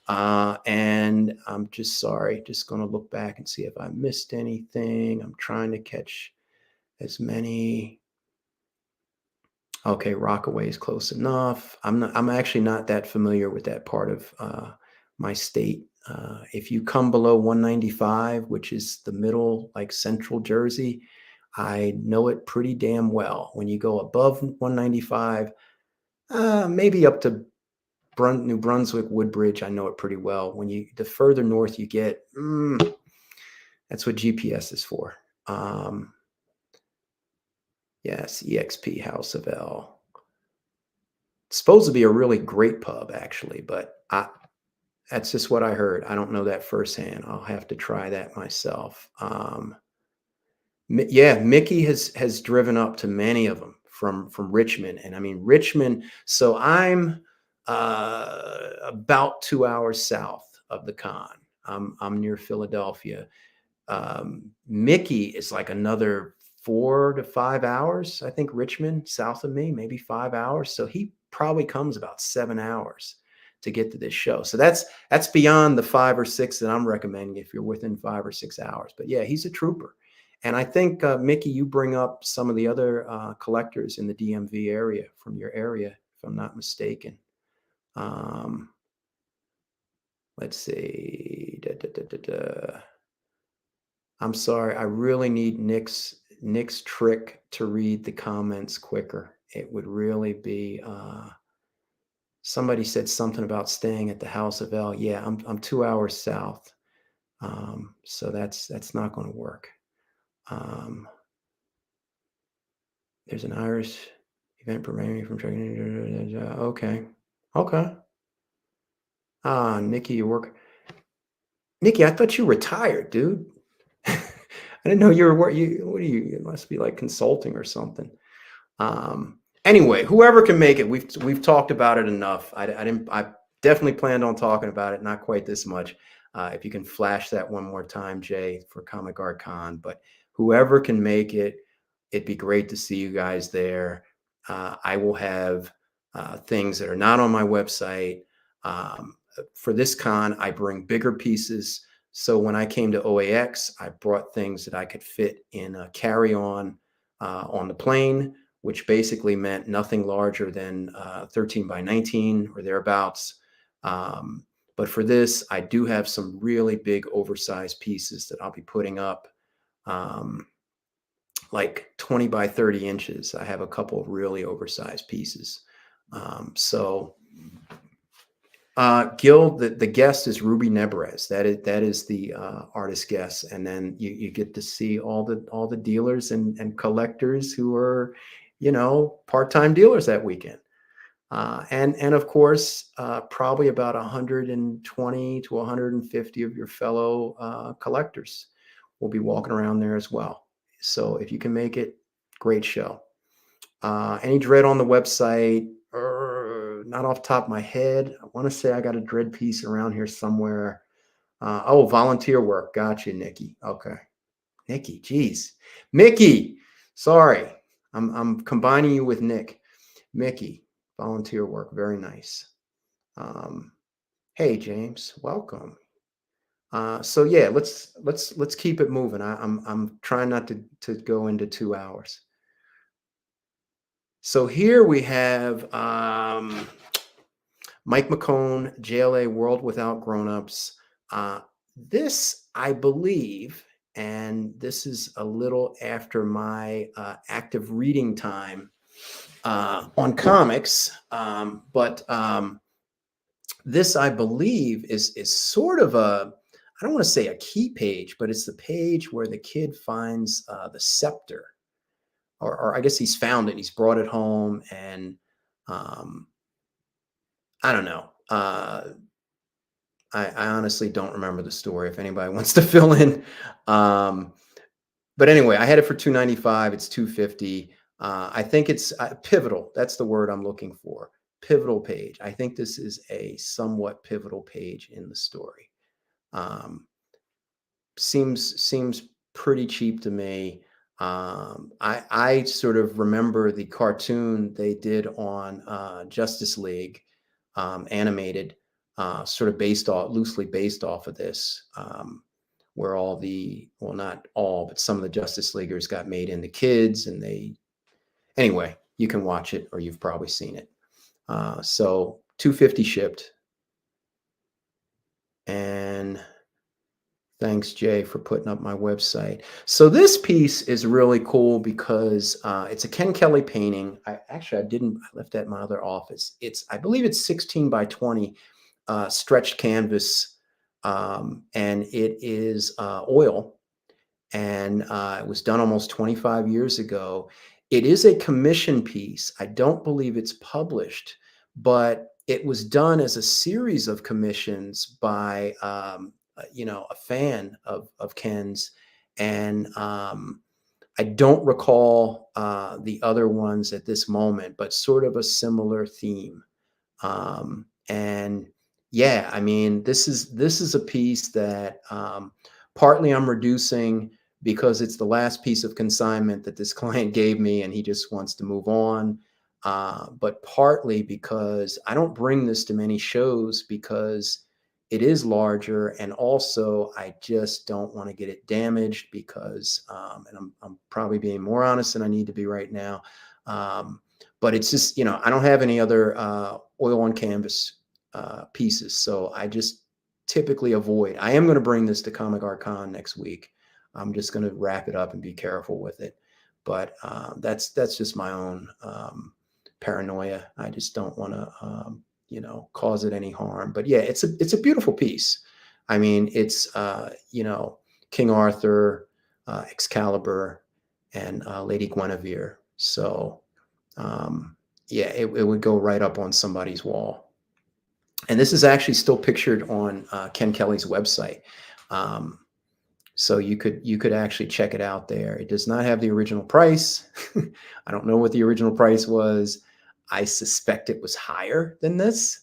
And I'm just sorry, just going to look back and see if I missed anything. I'm trying to catch as many. Okay, Rockaway is close enough. I'm actually not that familiar with that part of my state. If you come below 195, which is the middle, like central Jersey, I know it pretty damn well. When you go above 195, maybe up to New Brunswick, Woodbridge, I know it pretty well. The further north you get, that's what GPS is for. Yes, EXP House of L. It's supposed to be a really great pub, actually, but that's just what I heard. I don't know that firsthand. I'll have to try that myself. Yeah, Mickey has driven up to many of them from Richmond, and I mean Richmond. So I'm about 2 hours south of the con. I'm near Philadelphia. Mickey is like another 4 to 5 hours. I think Richmond south of me, maybe 5 hours. So he probably comes about 7 hours to get to this show. So that's beyond the 5 or 6 that I'm recommending if you're within 5 or 6 hours. But yeah, he's a trooper. And I think, Mickey, you bring up some of the other collectors in the DMV area from your area, if I'm not mistaken. Let's see. I'm sorry. I really need Nick's trick to read the comments quicker. It would really be. Somebody said something about staying at the House of L. Yeah, I'm 2 hours south, so that's not going to work. There's an Irish event preventing from training. Okay. Nikki, you work. Nikki, I thought you retired, dude. I didn't know you were what are you? It must be like consulting or something. Anyway, whoever can make it, we've talked about it enough. I definitely planned on talking about it, not quite this much. If you can flash that one more time, Jay, for Comic Art Con, but whoever can make it, it'd be great to see you guys there. I will have things that are not on my website. For this con, I bring bigger pieces. So when I came to OAX, I brought things that I could fit in a carry-on on the plane, which basically meant nothing larger than 13 by 19 or thereabouts. But for this, I do have some really big oversized pieces that I'll be putting up, like 20 by 30 inches. I have a couple of really oversized pieces. Gil, the guest is Ruby Nebrez. That is the artist guest, and then you get to see all the dealers and collectors who are, part-time dealers that weekend. And of course, probably about 120 to 150 of your fellow collectors will be walking around there as well. So if you can make it, Great show. Any dread on the website? Not off the top of my head. I want to say I got a dread piece around here somewhere. Oh, volunteer work. Gotcha, Nikki. Okay. Nikki, geez. Mickey. Sorry. I'm combining you with Nick. Mickey, volunteer work. Very nice. Hey, James, welcome. So yeah, let's keep it moving. I'm trying not to go into 2 hours. So here we have Mike McCone, JLA World Without Grownups. This, I believe, and this is a little after my active reading time on comics, but this, I believe, is sort of a, I don't want to say a key page, but it's the page where the kid finds the scepter, or I guess he's found it. He's brought it home, and I don't know. I honestly don't remember the story. If anybody wants to fill in, but anyway, I had it for $2.95. It's $2.50. I think it's pivotal. That's the word I'm looking for. Pivotal page. I think this is a somewhat pivotal page in the story. Seems pretty cheap to me. I sort of remember the cartoon they did on Justice League, animated, sort of loosely based off of this, where all the, well, not all, but some of the Justice Leaguers got made into kids, and anyway, you can watch it, or you've probably seen it. So $2.50 shipped. And thanks, Jay, for putting up my website. So this piece is really cool because it's a Ken Kelly painting. I left that in my other office. I believe it's 16 by 20 stretched canvas, and it is oil. And it was done almost 25 years ago. It is a commission piece. I don't believe it's published, but it was done as a series of commissions by a fan of Ken's, and I don't recall the other ones at this moment, but sort of a similar theme. And yeah, I mean, this is a piece that partly I'm reducing because it's the last piece of consignment that this client gave me, and he just wants to move on. But partly because I don't bring this to many shows because it is larger, and also I just don't want to get it damaged because, and I'm probably being more honest than I need to be right now. But it's just, I don't have any other oil on canvas pieces, so I just typically avoid. I am going to bring this to Comic Art Con next week. I'm just going to wrap it up and be careful with it. But that's just my own paranoia. I just don't want to, cause it any harm. But yeah, it's a beautiful piece. I mean, it's King Arthur, Excalibur, and Lady Guinevere. So yeah, it would go right up on somebody's wall. And this is actually still pictured on Ken Kelly's website. So you could actually check it out there. It does not have the original price. I don't know what the original price was. I suspect it was higher than this,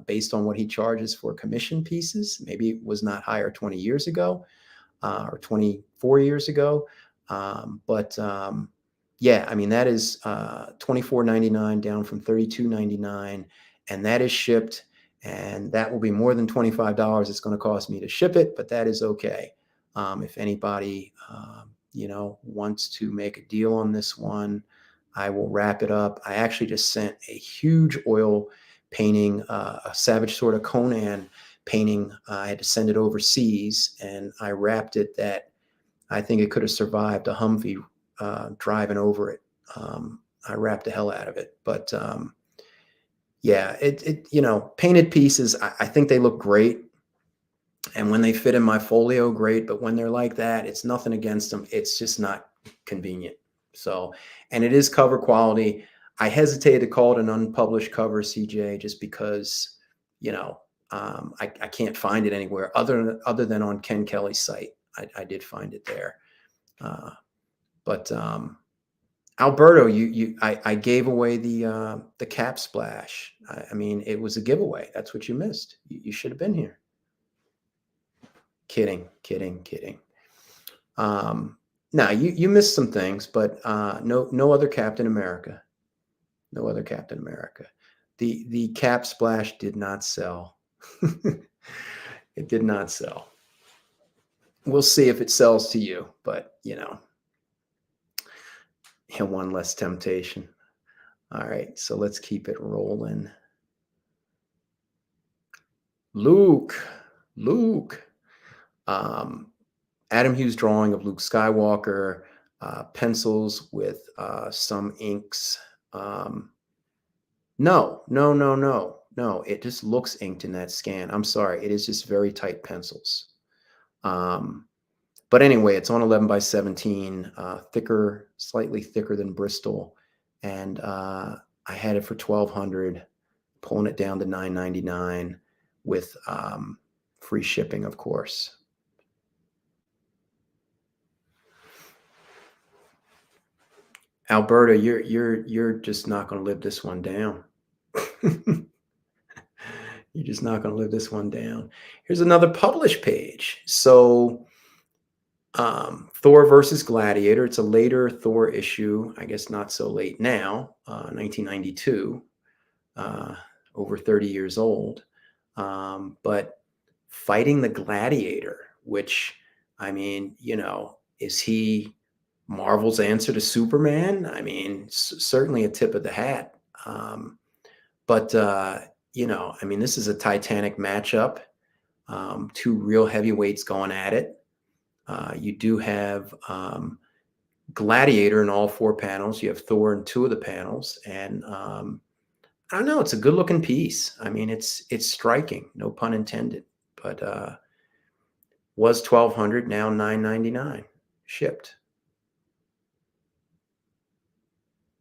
based on what he charges for commission pieces. Maybe it was not higher 20 years ago, or 24 years ago. Yeah, I mean, that is $24.99 down from $32.99, and that is shipped. And that will be more than $25 it's going to cost me to ship it, but that is okay. If anybody, wants to make a deal on this one, I will wrap it up. I actually just sent a huge oil painting, a Savage Sword of Conan painting. I had to send it overseas, and I wrapped it that I think it could have survived a Humvee driving over it. I wrapped the hell out of it, but yeah, painted pieces, I think they look great. And when they fit in my folio, great. But when they're like that, it's nothing against them. It's just not convenient. So, and it is cover quality. I hesitate to call it an unpublished cover, CJ, just because, I can't find it anywhere other than on Ken Kelly's site. I did find it there. But Alberto, I gave away the cap splash. I mean, it was a giveaway. That's what you missed. You should have been here. Kidding. Now you missed some things, but no other Captain America. No other Captain America. The cap splash did not sell. It did not sell. We'll see if it sells to you, but one less temptation. All right, so let's keep it rolling. Luke. Adam Hughes drawing of Luke Skywalker, pencils with some inks. No. It just looks inked in that scan. I'm sorry. It is just very tight pencils. But anyway, it's on 11 by 17, thicker, slightly thicker than Bristol. And I had it for $1,200, pulling it down to $9.99 with free shipping, of course. Alberta, you're just not going to live this one down. You're just not going to live this one down. Here's another published page. So Thor versus Gladiator. It's a later Thor issue. I guess not so late now, 1992, over 30 years old. But fighting the Gladiator, which, I mean, is he Marvel's answer to Superman? I mean, certainly a tip of the hat. But I mean, this is a titanic matchup. Two real heavyweights going at it. You do have Gladiator in all 4 panels. You have Thor in 2 of the panels. And I don't know, it's a good looking piece. I mean, it's striking, no pun intended. But was $1,200, now $9.99 shipped.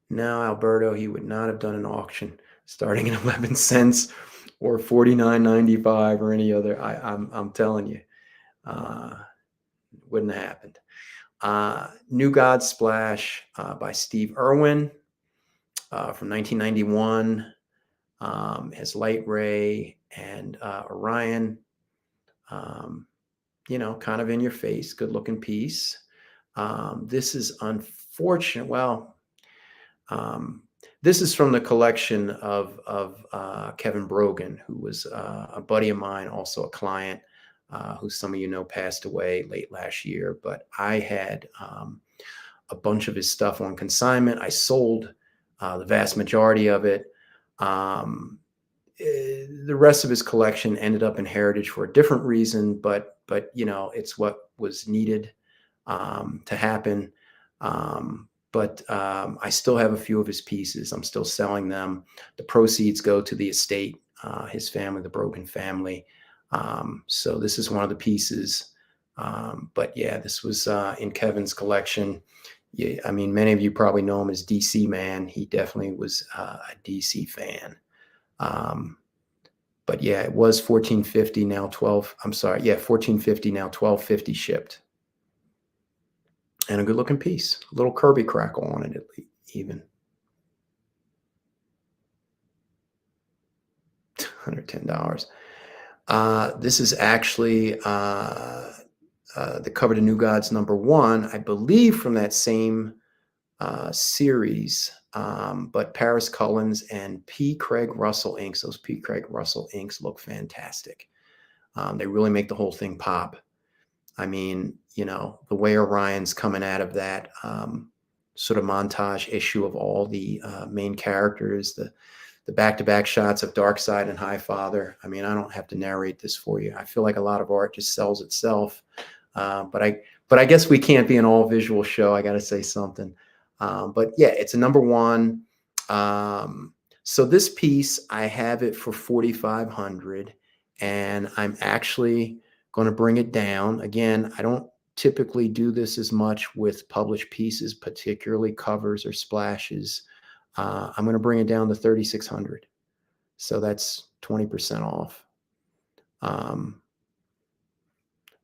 No, Alberto, he would not have done an auction starting at 11 cents or $49.95 or any other. I'm telling you, wouldn't have happened. New God Splash by Steve Irwin from 1991. Has Light Ray and Orion. Kind of in your face, good looking piece. This is unfortunate. Well, this is from the collection of Kevin Brogan, who was a buddy of mine, also a client, who some of you know passed away late last year. But I had a bunch of his stuff on consignment. I sold the vast majority of it. The rest of his collection ended up in Heritage for a different reason, but it's what was needed to happen. But I still have a few of his pieces. I'm still selling them. The proceeds go to the estate, his family, the Brogan family. So this is one of the pieces. But yeah, this was in Kevin's collection. Yeah, I mean, many of you probably know him as DC Man. He definitely was a DC fan. But yeah, it was $1,450, now $1,450, now $1,250 shipped. And a good looking piece. A little Kirby crackle on it, even. $110. This is actually the cover to New Gods #1, I believe, from that same series. But Paris Cullins and P. Craig Russell inks. Those P. Craig Russell inks look fantastic. They really make the whole thing pop. I mean, the way Orion's coming out of that sort of montage issue of all the main characters, the back-to-back shots of Darkseid and Highfather. I mean, I don't have to narrate this for you. I feel like a lot of art just sells itself. But I guess we can't be an all-visual show. I got to say something. But yeah, it's a #1. So this piece, I have it for $4,500, and I'm actually going to bring it down. Again, I don't typically do this as much with published pieces, particularly covers or splashes. I'm going to bring it down to $3,600. So that's 20% off.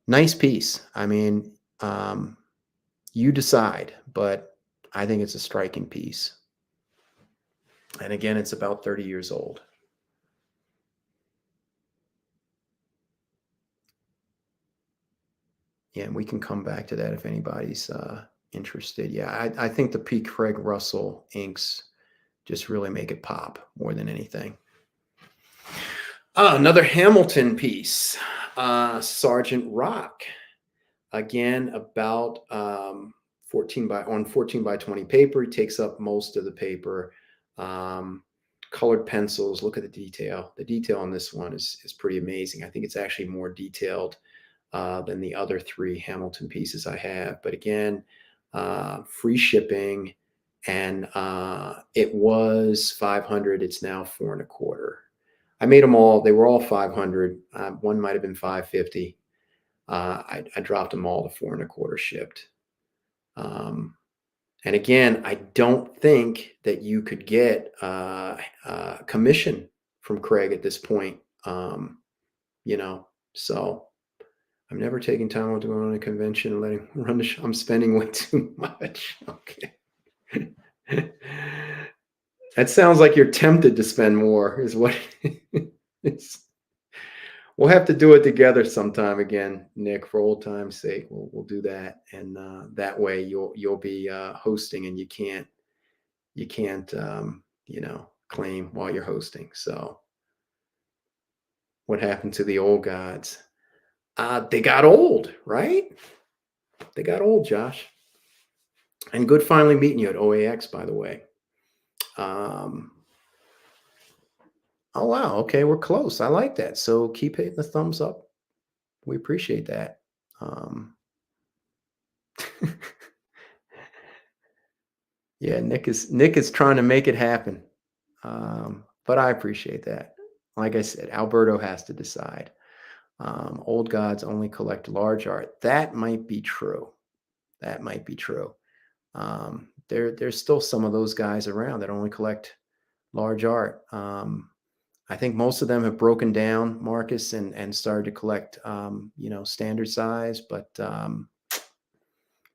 Nice piece. I mean, you decide, but I think it's a striking piece. And again, it's about 30 years old. Yeah, and we can come back to that if anybody's interested. Yeah, I think the P. Craig Russell inks just really make it pop more than anything. Another Hamilton piece, Sergeant Rock. Again, about 14 by 20 paper. He takes up most of the paper. Colored pencils. Look at the detail. The detail on this one is pretty amazing. I think it's actually more detailed than the other 3 Hamilton pieces I have. But again, free shipping, and it was 500. It's now 4.25. I made them all. They were all 500. One might have been 550. I dropped them all to 4.25 shipped. And again, I don't think that you could get commission from Craig at this point. So I'm never taking time out to go on a convention and letting him run the show. I'm spending way too much. Okay. That sounds like you're tempted to spend more, is what it's. We'll have to do it together sometime again, Nick, for old time's sake. We'll do that, and that way you'll be hosting, and you can't claim while you're hosting. So, what happened to the old gods? They got old, right? They got old, Josh. And good finally meeting you at OAX, by the way. Oh, wow. Okay, we're close. I like that. So keep hitting the thumbs up. We appreciate that. Yeah, Nick is trying to make it happen. But I appreciate that. Like I said, Alberto has to decide. Old gods only collect large art. That might be true. That might be true. There's still some of those guys around that only collect large art. I think most of them have broken down, Marcus, and started to collect, standard size. But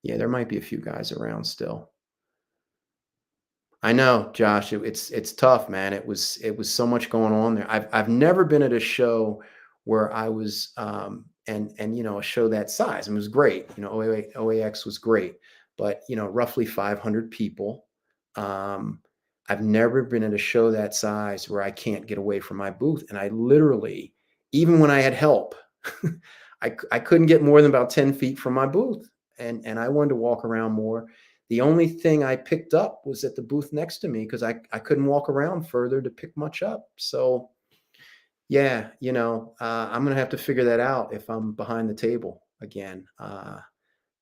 yeah, there might be a few guys around still. I know, Josh. It's tough, man. It was so much going on there. I've never been at a show where I was and a show that size. And it was great. OAX was great, but roughly 500 people. I've never been at a show that size where I can't get away from my booth. And I literally, even when I had help, I couldn't get more than about 10 feet from my booth. And I wanted to walk around more. The only thing I picked up was at the booth next to me because I couldn't walk around further to pick much up. So yeah, I'm going to have to figure that out if I'm behind the table again.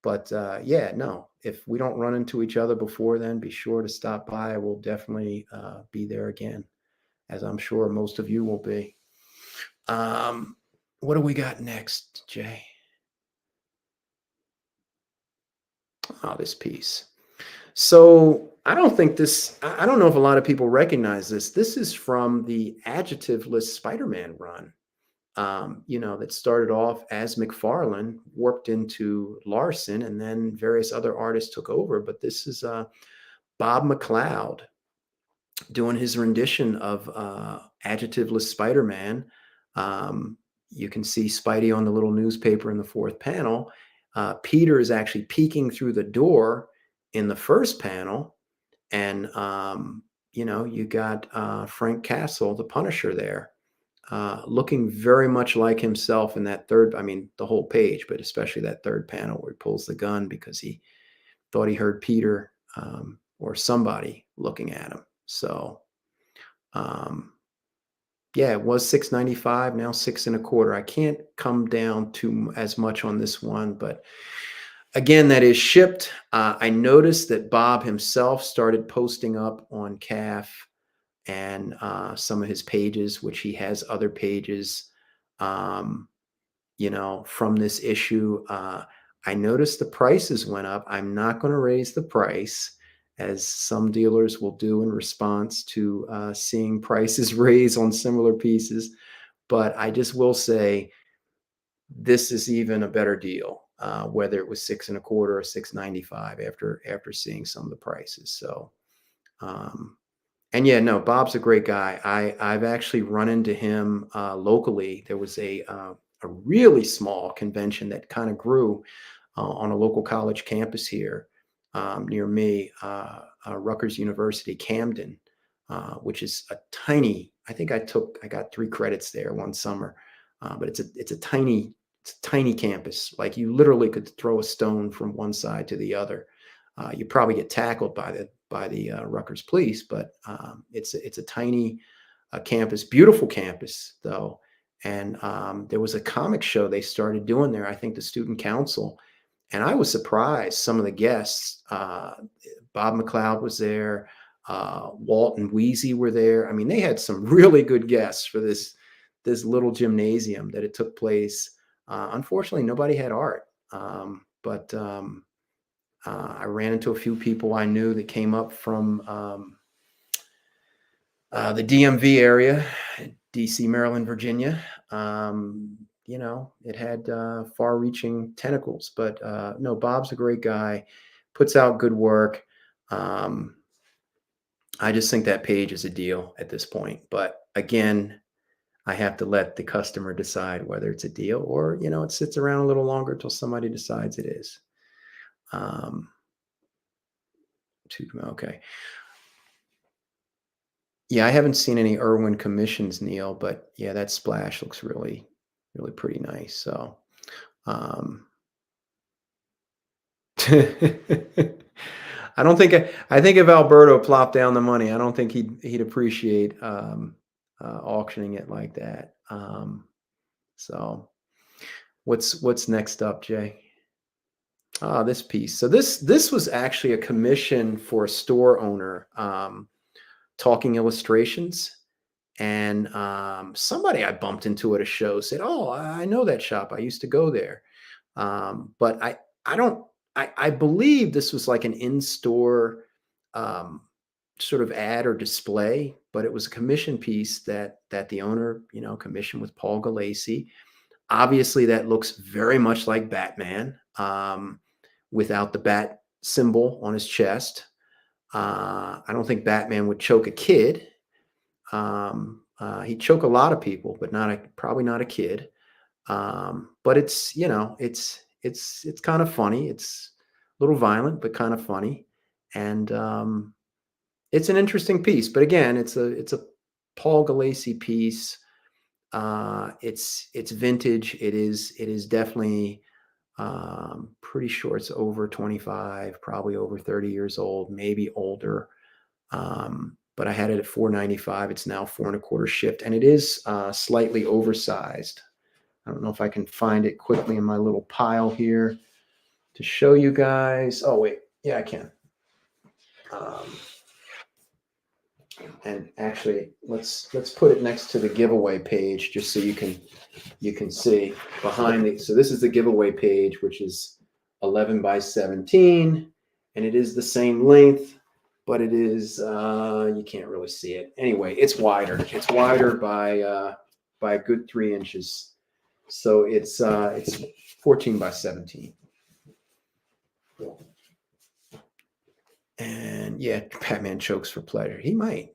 But yeah, no, if we don't run into each other before then, be sure to stop by. I will definitely be there again, as I'm sure most of you will be. What do we got next, Jay? Oh, this piece. So I don't know if a lot of people recognize this. This is from the adjectiveless Spider-Man run. That started off as McFarlane, warped into Larson, and then various other artists took over. But this is Bob McLeod doing his rendition of adjectiveless Spider-Man. You can see Spidey on the little newspaper in the 4th panel. Peter is actually peeking through the door in the 1st panel. And, you got Frank Castle, the Punisher there. Looking very much like himself in that the whole page, but especially that 3rd panel where he pulls the gun because he thought he heard Peter or somebody looking at him. So, yeah, it was $6.95, now $6.25. I can't come down to as much on this one, but again, that is shipped. I noticed that Bob himself started posting up on CAF and some of his pages, which he has other pages, from this issue. I noticed the prices went up. I'm not going to raise the price, as some dealers will do in response to seeing prices raise on similar pieces. But I just will say this is even a better deal whether it was $6.25 or $6.95 after seeing some of the prices. So, and yeah, no, Bob's a great guy. I've actually run into him locally. There was a really small convention that kind of grew on a local college campus here near me, Rutgers University, Camden, which is a tiny. I think I got 3 credits there one summer, but it's a tiny campus. Like you literally could throw a stone from one side to the other. You probably get tackled by the Rutgers police, but it's a tiny campus, beautiful campus though. And there was a comic show they started doing there. I think the student council, and I was surprised. Some of the guests, Bob McLeod was there, Walt and Wheezy were there. I mean, they had some really good guests for this little gymnasium that it took place. Unfortunately, nobody had art, but I ran into a few people I knew that came up from the DMV area, DC, Maryland, Virginia. You know, it had far-reaching tentacles, but no, Bob's a great guy, puts out good work. I just think that page is a deal at this point. But again, I have to let the customer decide whether it's a deal or, you know, it sits around a little longer until somebody decides it is. Okay. Yeah, I haven't seen any Irwin commissions, Neil, but yeah, that splash looks really, really pretty nice. So, I don't think I think if Alberto plopped down the money, I don't think he'd appreciate auctioning it like that. So, what's next up, Jay? This piece. So this was actually a commission for a store owner, Talking Illustrations. And somebody I bumped into at a show said, "Oh, I know that shop. I used to go there." But I believe this was like an in-store sort of ad or display, but it was a commission piece that the owner, you know, commissioned with Paul Galassi. Obviously, that looks very much like Batman, without the bat symbol on his chest. I don't think Batman would choke a kid. He'd choke a lot of people, but probably not a kid. But it's, you know, it's kind of funny. It's a little violent, but kind of funny. And it's an interesting piece. But again, it's a Paul Galassi piece. It's vintage. It is definitely pretty sure it's over 25, probably over 30 years old, maybe older. But I had it at $4.95. It's now $4.25 shipped, and it is slightly oversized. I don't know if I can find it quickly in my little pile here to show you guys. Oh wait, yeah, I can. And actually, let's put it next to the giveaway page just so you can see behind the. So this is the giveaway page, which is 11 by 17, and it is the same length, but it is you can't really see it. Anyway, it's wider. It's wider by a good 3 inches. So it's 14 by 17. And yeah, Batman chokes for pleasure. He might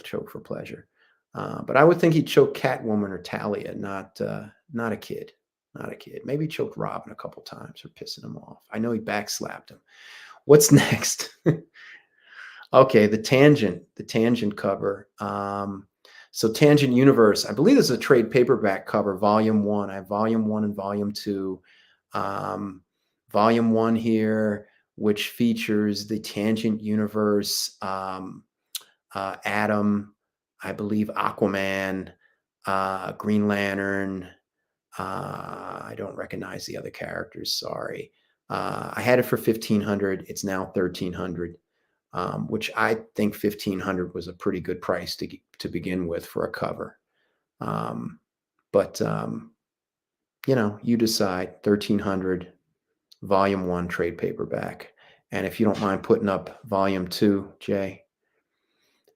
choke for pleasure, but I would think he'd choke Catwoman or Talia, not a kid, not a kid. Maybe choked Robin a couple times for pissing him off. I know he backslapped him. What's next? Okay, the Tangent cover. So Tangent Universe, I believe this is a trade paperback cover, volume 1. I have volume 1 and volume 2. Volume 1 here, which features the Tangent Universe, Atom, I believe Aquaman, Green Lantern. I don't recognize the other characters. Sorry. I had it for $1,500. It's now $1,300, which I think $1,500 was a pretty good price to begin with for a cover. But you know, you decide. $1,300. Volume 1 trade paperback. And if you don't mind putting up volume 2, Jay.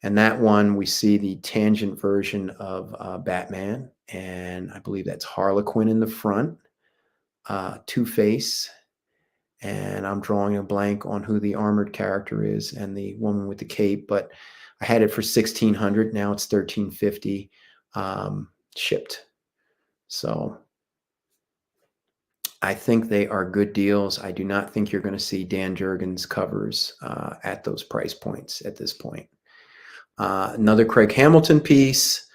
And that one, we see the Tangent version of Batman. And I believe that's Harlequin in the front. Two-Face, and I'm drawing a blank on who the armored character is and the woman with the cape, but I had it for $1,600. Now it's $1,350 shipped. So I think they are good deals. I do not think you're going to see Dan Jurgens covers at those price points at this point. Another Craig Hamilton piece,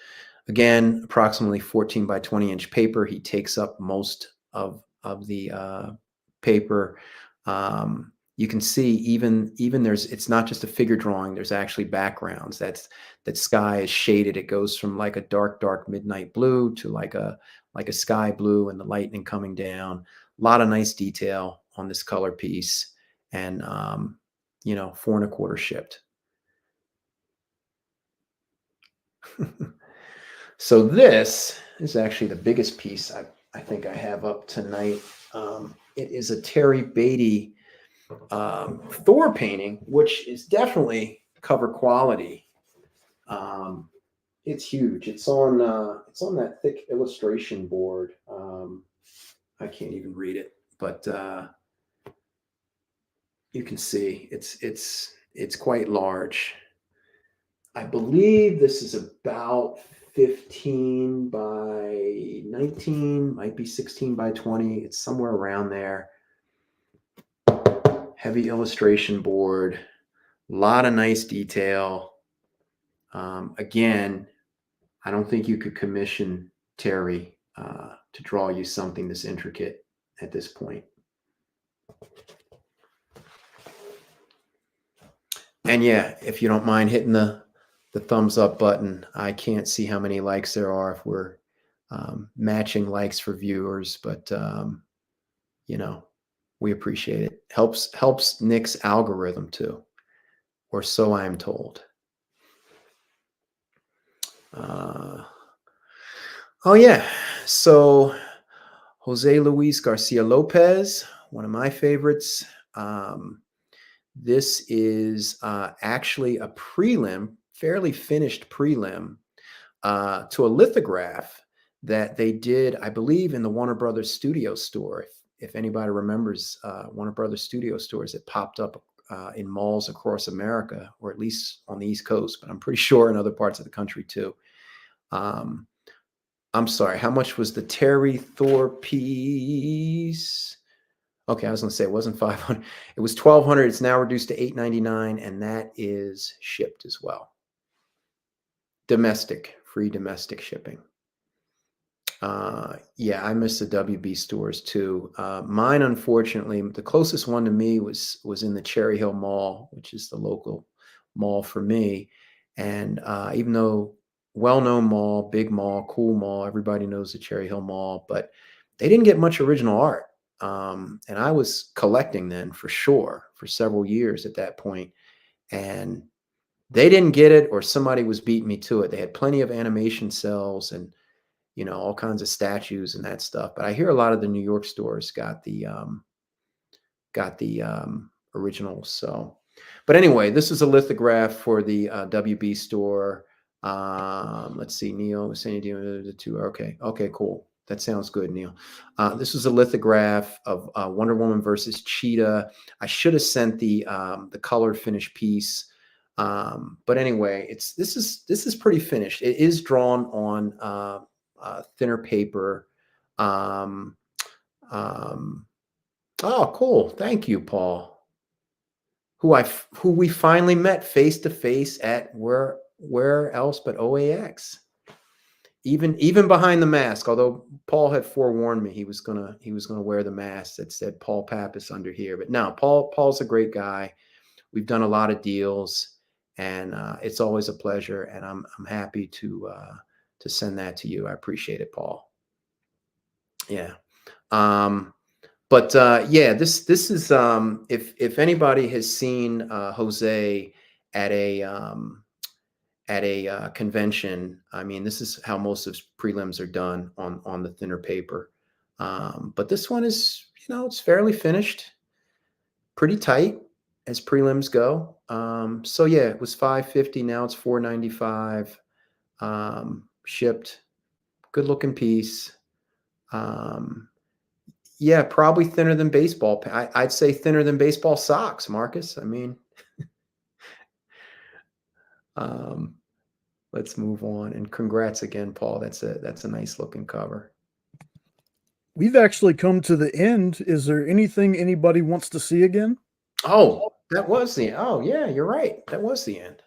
again, approximately 14 by 20 inch paper. He takes up most of the paper. You can see even it's not just a figure drawing. There's actually backgrounds. That sky is shaded. It goes from like a dark midnight blue to like a sky blue, and the lightning coming down. A lot of nice detail on this color piece, and $4.25 shipped. So this is actually the biggest piece I think I have up tonight. It is a Terry Beatty Thor painting, which is definitely cover quality. It's huge. It's on that thick illustration board. I can't even read it, but you can see it's quite large. I believe this is about 15 by 19, might be 16 by 20. It's somewhere around there. Heavy illustration board, a lot of nice detail. Again, I don't think you could commission Terry to draw you something this intricate at this point. And yeah, if you don't mind hitting the thumbs up button. I can't see how many likes there are if we're matching likes for viewers, but we appreciate it. Helps Nick's algorithm too, or so I am told. Oh yeah, so Jose Luis Garcia Lopez, one of my favorites. This is actually a prelim, fairly finished prelim to a lithograph that they did, I believe, in the Warner Brothers Studio store. If anybody remembers Warner Brothers Studio stores that popped up in malls across America, or at least on the East Coast, but I'm pretty sure in other parts of the country too. I'm sorry, how much was the Terry Thor piece? Okay, I was going to say it wasn't $500. It was $1,200. It's now reduced to $899, and that is shipped as well. Free domestic shipping. Yeah, I miss the WB stores too. Mine, unfortunately, the closest one to me was in the Cherry Hill Mall, which is the local mall for me. And even though well-known mall, big mall, cool mall, everybody knows the Cherry Hill Mall, but they didn't get much original art. And I was collecting then for sure for several years at that point. And they didn't get it, or somebody was beating me to it. They had plenty of animation cells and, all kinds of statues and that stuff. But I hear a lot of the New York stores got the originals. So, but anyway, this is a lithograph for the WB store. Let's see, Neil was saying the two. Okay, cool. That sounds good, Neil. This was a lithograph of Wonder Woman versus Cheetah. I should have sent the color finish piece. But anyway, this is pretty finished. It is drawn on thinner paper. Oh, cool. Thank you, Paul. Who we finally met face to face at where else but OAX. Even behind the mask, although Paul had forewarned me he was gonna wear the mask that said Paul Pappas under here. But no, Paul's a great guy. We've done a lot of deals, and it's always a pleasure. And I'm happy to send that to you. I appreciate it, Paul. Yeah. But yeah, this is if anybody has seen Jose at a convention, I mean, this is how most of his prelims are done on the thinner paper. But this one is, it's fairly finished, pretty tight as prelims go. So yeah, it was $550. Now it's $495. Shipped. Good looking piece. Yeah, probably thinner than baseball. I'd say thinner than baseball socks, Marcus. I mean, um, let's move on. And congrats again, Paul. That's a nice looking cover. We've actually come to the end. Is there anything anybody wants to see again? Oh, that was the. Oh, yeah, you're right. That was the end.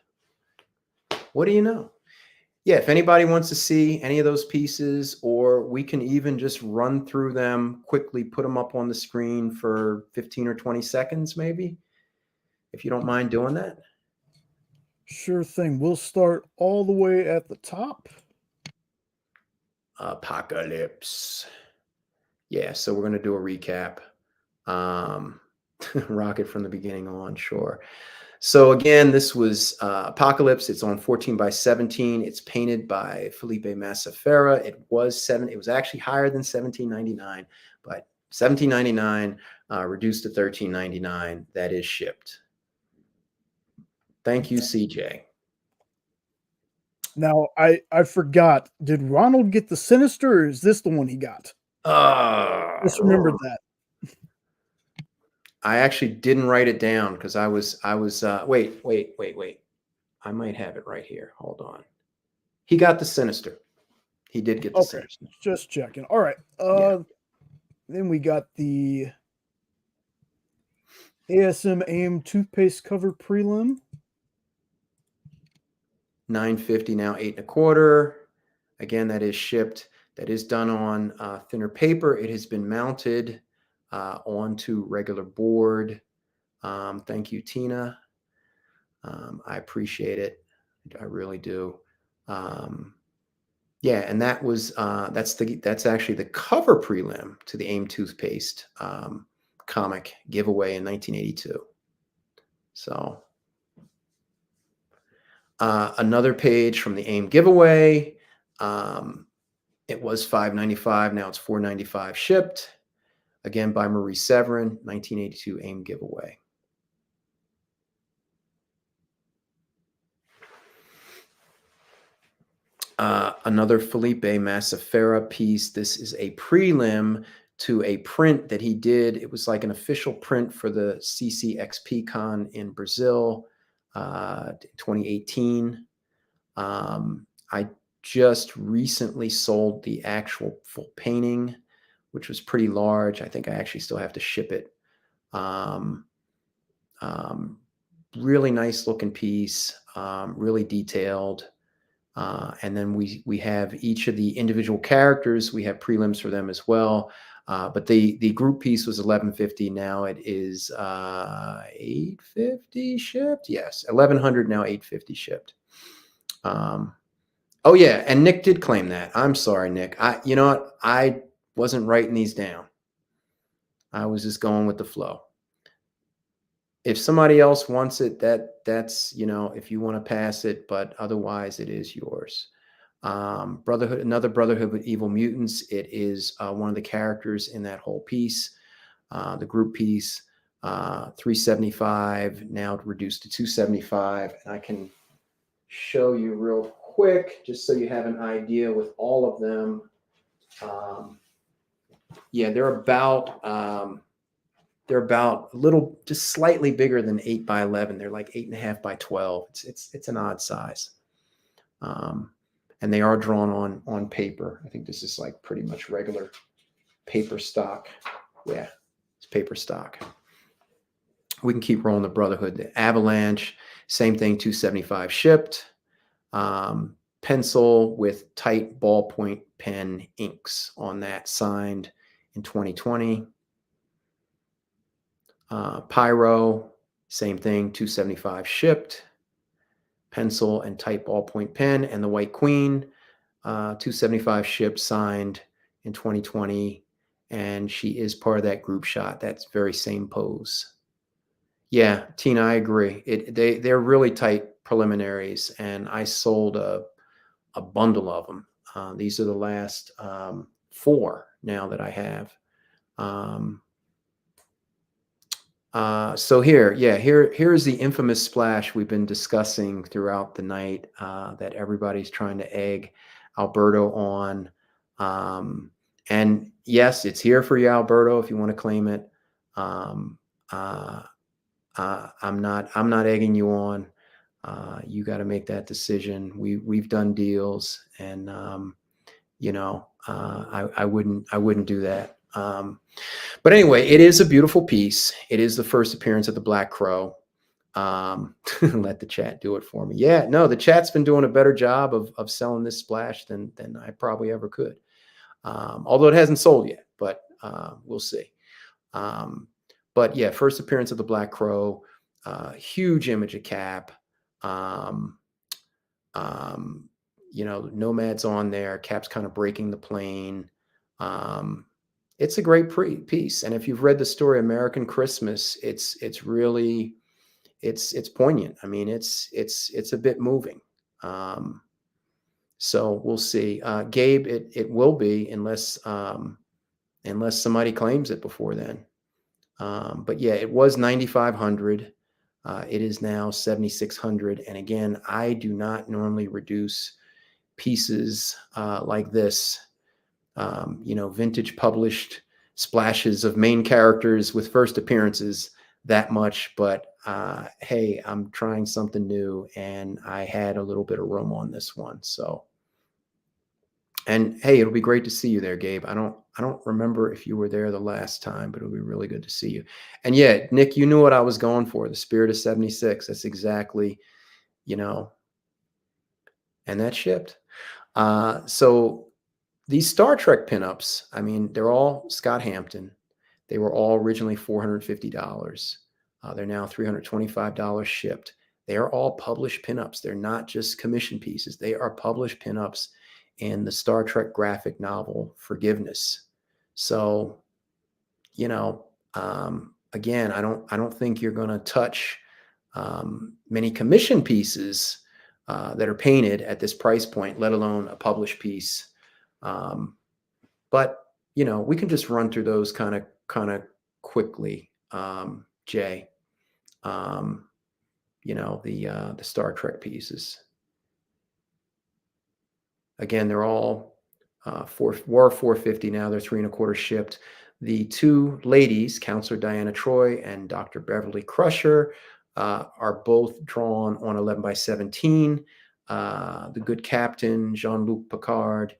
What do you know? Yeah, if anybody wants to see any of those pieces, or we can even just run through them quickly, put them up on the screen for 15 or 20 seconds, maybe, if you don't mind doing that. Sure thing. We'll start all the way at the top. Apocalypse. Yeah, so we're going to do a recap. Rocket from the beginning on, sure. So again, this was Apocalypse. It's on 14x17. It's painted by Felipe Massafera. It was actually higher than $17.99, but $17.99 reduced to $13.99. That is shipped. Thank you, CJ. Now, I forgot. Did Ronald get the Sinister, or is this the one he got? Just remembered that. I actually didn't write it down because I was wait. I might have it right here. Hold on. He got the Sinister. He did get the Sinister. Just checking. All right. Then we got the ASM AIM toothpaste cover prelim. $9.50 now, $8.25. Again, that is shipped. That is done on thinner paper. It has been mounted onto regular board. Thank you, Tina. I appreciate it. I really do. Yeah, and that was that's actually the cover prelim to the AIM toothpaste comic giveaway in 1982. So another page from the AIM giveaway. It was $5.95. Now it's $4.95 shipped. Again, by Marie Severin, 1982 AIM giveaway. Another Felipe Massafera piece. This is a prelim to a print that he did. It was like an official print for the CCXP Con in Brazil, 2018. I just recently sold the actual full painting, which was pretty large. I think I actually still have to ship it. Really nice looking piece, really detailed. And then we have each of the individual characters. We have prelims for them as well. But the group piece was $11.50. Now it is $8.50 shipped. Yes, $1,100 now, $8.50 shipped. Oh yeah, and Nick did claim that. I'm sorry, Nick. You know what? I wasn't writing these down. I was just going with the flow. If somebody else wants it, that's, you know, if you want to pass it, but otherwise it is yours. Another Brotherhood with Evil Mutants. It is one of the characters in that whole piece, the group piece, $3.75, now reduced to $2.75. And I can show you real quick, just so you have an idea with all of them. Yeah, they're about a little, just slightly bigger than 8x11. They're like 8.5 by 12. It's an odd size. And they are drawn on paper. I think this is like pretty much regular paper stock. Yeah, it's paper stock. We can keep rolling the Brotherhood. The Avalanche, same thing, $2.75 shipped. Pencil with tight ballpoint pen inks on that, signed in 2020. Pyro, same thing, $2.75 shipped. Pencil and tight ballpoint pen. And the White Queen, $2.75 shipped, signed in 2020. And she is part of that group shot. That's very same pose. Yeah, Tina, I agree. They're really tight preliminaries, and I sold a bundle of them. These are the last 4 now that I have. So here's the infamous splash we've been discussing throughout the night, that everybody's trying to egg Alberto on. And yes, it's here for you, Alberto, if you want to claim it. Um, I'm not egging you on. You got to make that decision. We've done deals, and I wouldn't do that. But anyway, it is a beautiful piece. It is the first appearance of the Black Crow. Let the chat do it for me. Yeah, no, the chat's been doing a better job of selling this splash than I probably ever could. Although it hasn't sold yet, but we'll see. But yeah, first appearance of the Black Crow, huge image of Cap. Nomad's on there. Cap's kind of breaking the plane. It's a great piece, and if you've read the story American Christmas, it's really it's poignant. I mean, it's a bit moving. So we'll see. Gabe, it will be unless somebody claims it before then. But yeah, it was 9,500. It is now 7,600. And again, I do not normally reduce pieces like this. Vintage published splashes of main characters with first appearances that much. But hey, I'm trying something new, and I had a little bit of room on this one. So. And hey, it'll be great to see you there, Gabe. I don't remember if you were there the last time, but it'll be really good to see you. And yeah, Nick, you knew what I was going for. The Spirit of 76. That's exactly, and that shipped. So these Star Trek pinups, I mean, they're all Scott Hampton. They were all originally $450. They're now $325 shipped. They are all published pinups. They're not just commission pieces. They are published pinups in the Star Trek graphic novel Forgiveness. So, again, I don't think you're going to touch many commission pieces that are painted at this price point, let alone a published piece. But we can just run through those kind of quickly, Jay. The Star Trek pieces. Again, they're all were $450. Now they're $3.25 shipped. The two ladies, Counselor Diana Troy and Dr. Beverly Crusher, are both drawn on 11x17. The good captain, Jean-Luc Picard,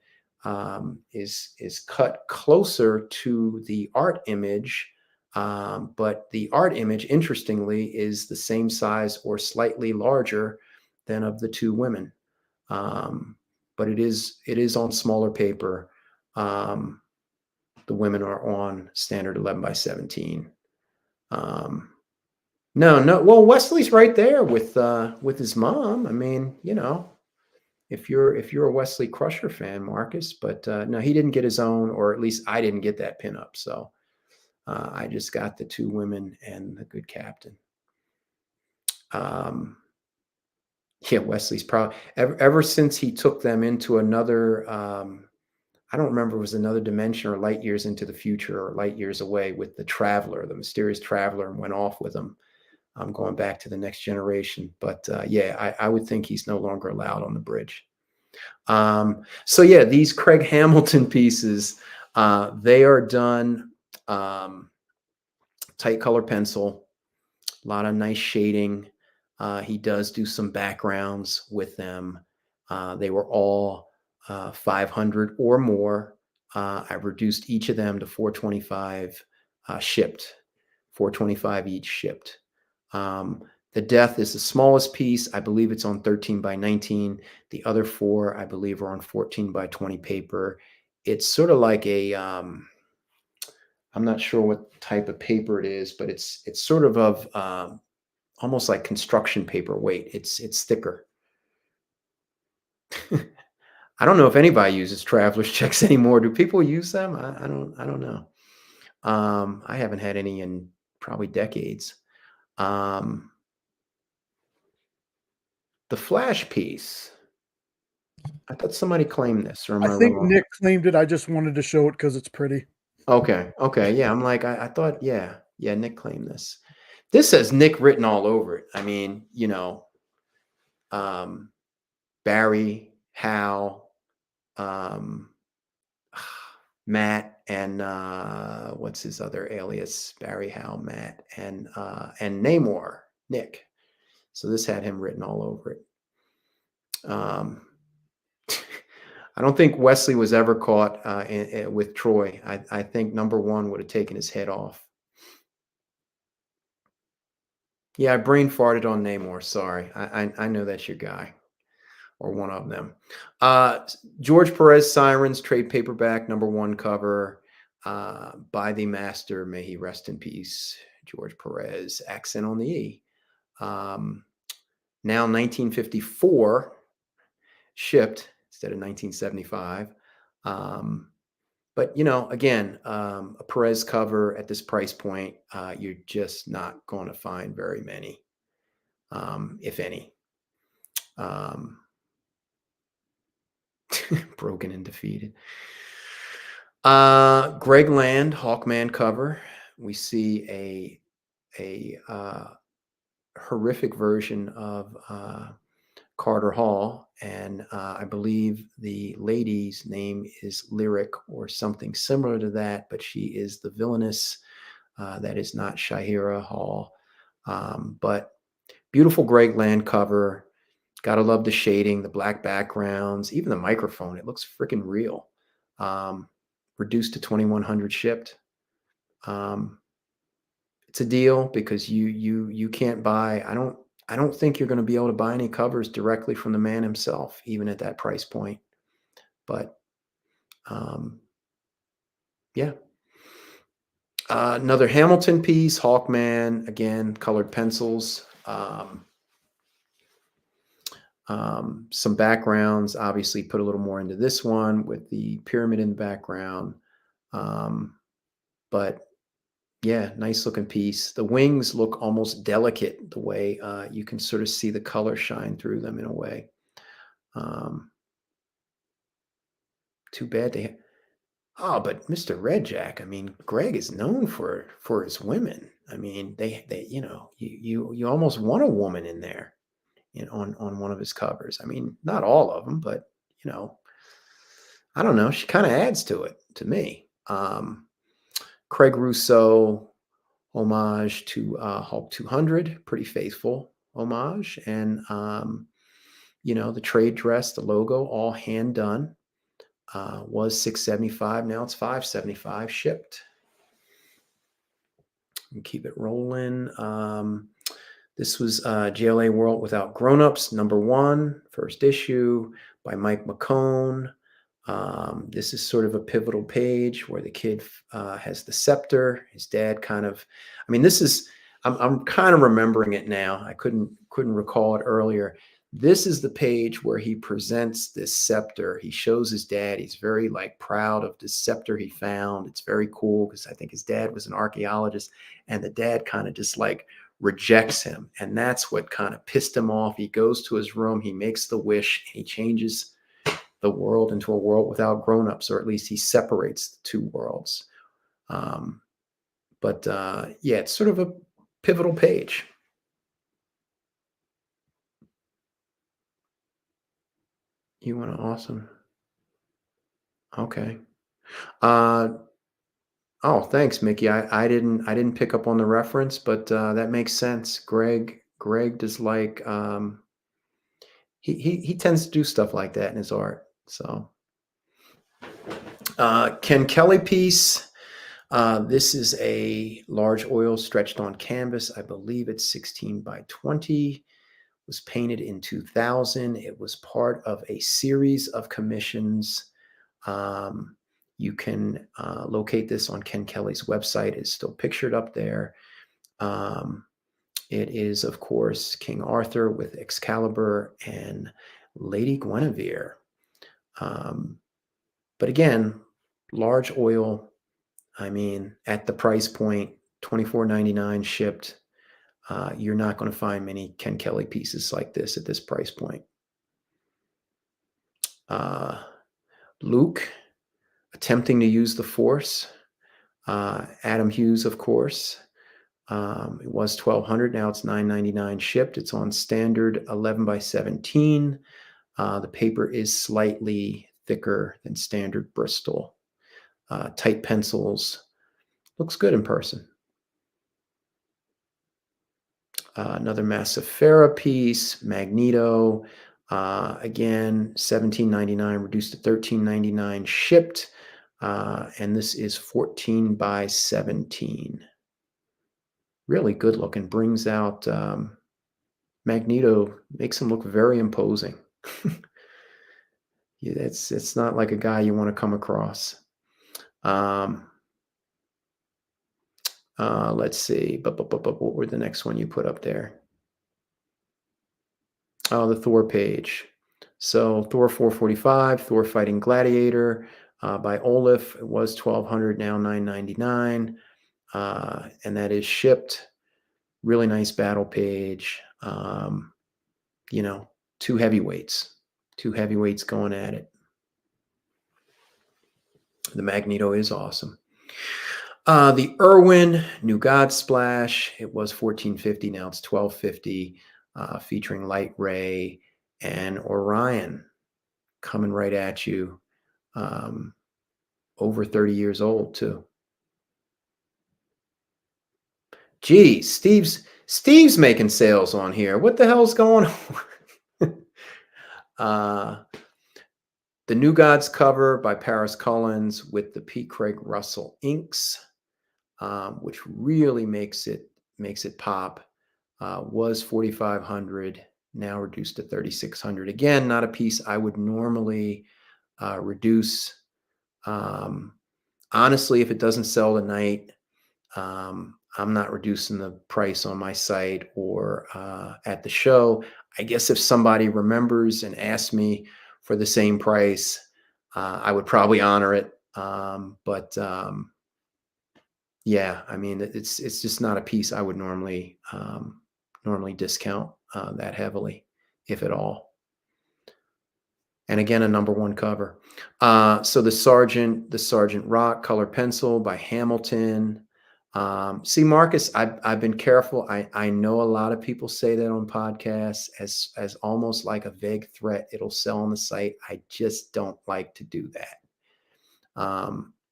is cut closer to the art image, but the art image, interestingly, is the same size or slightly larger than of the two women. But it is on smaller paper. The women are on standard 11x17. No. Well, Wesley's right there with his mom. I mean, if you're a Wesley Crusher fan, Marcus, but no, he didn't get his own, or at least I didn't get that pinup. So I just got the two women and the good captain. Yeah, Wesley's probably ever since he took them into another. I don't remember if it was another dimension or light years into the future or light years away with the Traveler, the mysterious Traveler, and went off with him. Going back to the Next Generation, but yeah, I would think he's no longer allowed on the bridge. So yeah, these Craig Hamilton pieces, they are done tight color pencil, a lot of nice shading. He does do some backgrounds with them. They were all 500 or more. I've reduced each of them to 425 shipped, 425 each shipped. The Death is the smallest piece. I believe it's on 13x19. The other four, I believe, are on 14x20 paper. It's sort of like a, I'm not sure what type of paper it is, but it's sort of almost like construction paper weight. It's thicker. I don't know if anybody uses traveler's checks anymore. Do people use them? I don't know. I haven't had any in probably decades. The Flash piece. I thought somebody claimed this, or am I I think wrong? Nick claimed it. I just wanted to show it because it's pretty. Okay. Yeah, I'm like, I thought, yeah, Nick claimed this. This says Nick written all over it. I mean, Barry, Hal, Matt, and what's his other alias? Barry Howe, Matt, and Namor, Nick. So this had him written all over it. I don't think Wesley was ever caught with Troy. I think number one would have taken his head off. Yeah, I brain farted on Namor. Sorry. I know that's your guy or one of them. George Perez Sirens trade paperback number one cover by the master. May he rest in peace. George Perez, accent on the E. Now 1954 shipped instead of 1975. But, you know, again, a Perez cover at this price point, you're just not going to find very many, if any. Broken and defeated. Greg Land, Hawkman cover. We see a horrific version of Carter Hall, and I believe the lady's name is Lyric or something similar to that, but she is the villainess. That is not Shahira Hall, but beautiful Greg Land cover. Gotta love the shading, the black backgrounds, even the microphone. It looks freaking real. Reduced to 2,100 shipped. It's a deal because you can't buy. I don't think you're going to be able to buy any covers directly from the man himself, even at that price point. But yeah. Another Hamilton piece, Hawkman, again, colored pencils. Some backgrounds, obviously put a little more into this one with the pyramid in the background. But yeah, nice looking piece. The wings look almost delicate the way you can sort of see the color shine through them in a way. Too bad they. Oh, but Mr. Red Jack, I mean, Greg is known for his women. I mean, they you know, you almost want a woman in there, you know, on one of his covers. I mean, not all of them, but you know, I don't know. She kind of adds to it to me. Craig Rousseau homage to Hulk 200, pretty faithful homage, and you know, the trade dress, the logo, all hand done. Was $675. Now it's $575 shipped. And keep it rolling. This was JLA World Without Grownups, number one, first issue by Mike McCone. This is sort of a pivotal page where the kid has the scepter. His dad kind of, I mean, this is, I'm kind of remembering it now. I couldn't recall it earlier. This is the page where he presents this scepter. He shows his dad. He's very like proud of this scepter he found. It's very cool because I think his dad was an archaeologist, and the dad kind of just like rejects him. And that's what kind of pissed him off. He goes to his room, he makes the wish, and he changes the world into a world without grownups, or at least he separates the two worlds. But yeah, it's sort of a pivotal page. You want to awesome. Okay. Oh, thanks, Mickey. I didn't pick up on the reference, but that makes sense. Greg does like he tends to do stuff like that in his art. So Ken Kelly piece. This is a large oil stretched on canvas. I believe it's 16 by 20. Was painted in 2000. It was part of a series of commissions. You can locate this on Ken Kelly's website. It's still pictured up there. It is, of course, King Arthur with Excalibur and Lady Guinevere. But again, large oil. I mean, at the price point, $24.99 shipped. You're not going to find many Ken Kelly pieces like this at this price point. Luke attempting to use the Force. Adam Hughes, of course. It was $1,200. Now it's $9.99 shipped. It's on standard 11 by 17. The paper is slightly thicker than standard Bristol. tight pencils. Looks good in person. Another Massafera piece, Magneto. Again, $17.99, reduced to $13.99, shipped. And this is 14 by 17. Really good looking. Brings out Magneto, makes him look very imposing. It's not like a guy you want to come across. Let's see. But what were the next one you put up there? Oh, the Thor page. So Thor 445, Thor Fighting Gladiator by Olaf. It was $1,200, now $9.99. And that is shipped. Really nice battle page. You know, two heavyweights going at it. The Magneto is awesome. The Irwin New God Splash. It was $14.50. Now it's $12.50. Featuring Light Ray and Orion coming right at you. Over 30 years old too. Geez, Steve's making sales on here. What the hell's going on? The New Gods cover by Paris Cullins with the P. Craig Russell inks, which really makes it pop. Was $4,500, now reduced to $3,600. Again, not a piece I would normally reduce. Honestly, if it doesn't sell tonight, I'm not reducing the price on my site or at the show. I guess if somebody remembers and asks me for the same price, I would probably honor it. Yeah, I mean, it's just not a piece I would normally discount that heavily, if at all. And again, a #1 cover. So the Sergeant Rock color pencil by Hamilton. See, Marcus, I've been careful. I know a lot of people say that on podcasts as almost like a vague threat. It'll sell on the site. I just don't like to do that.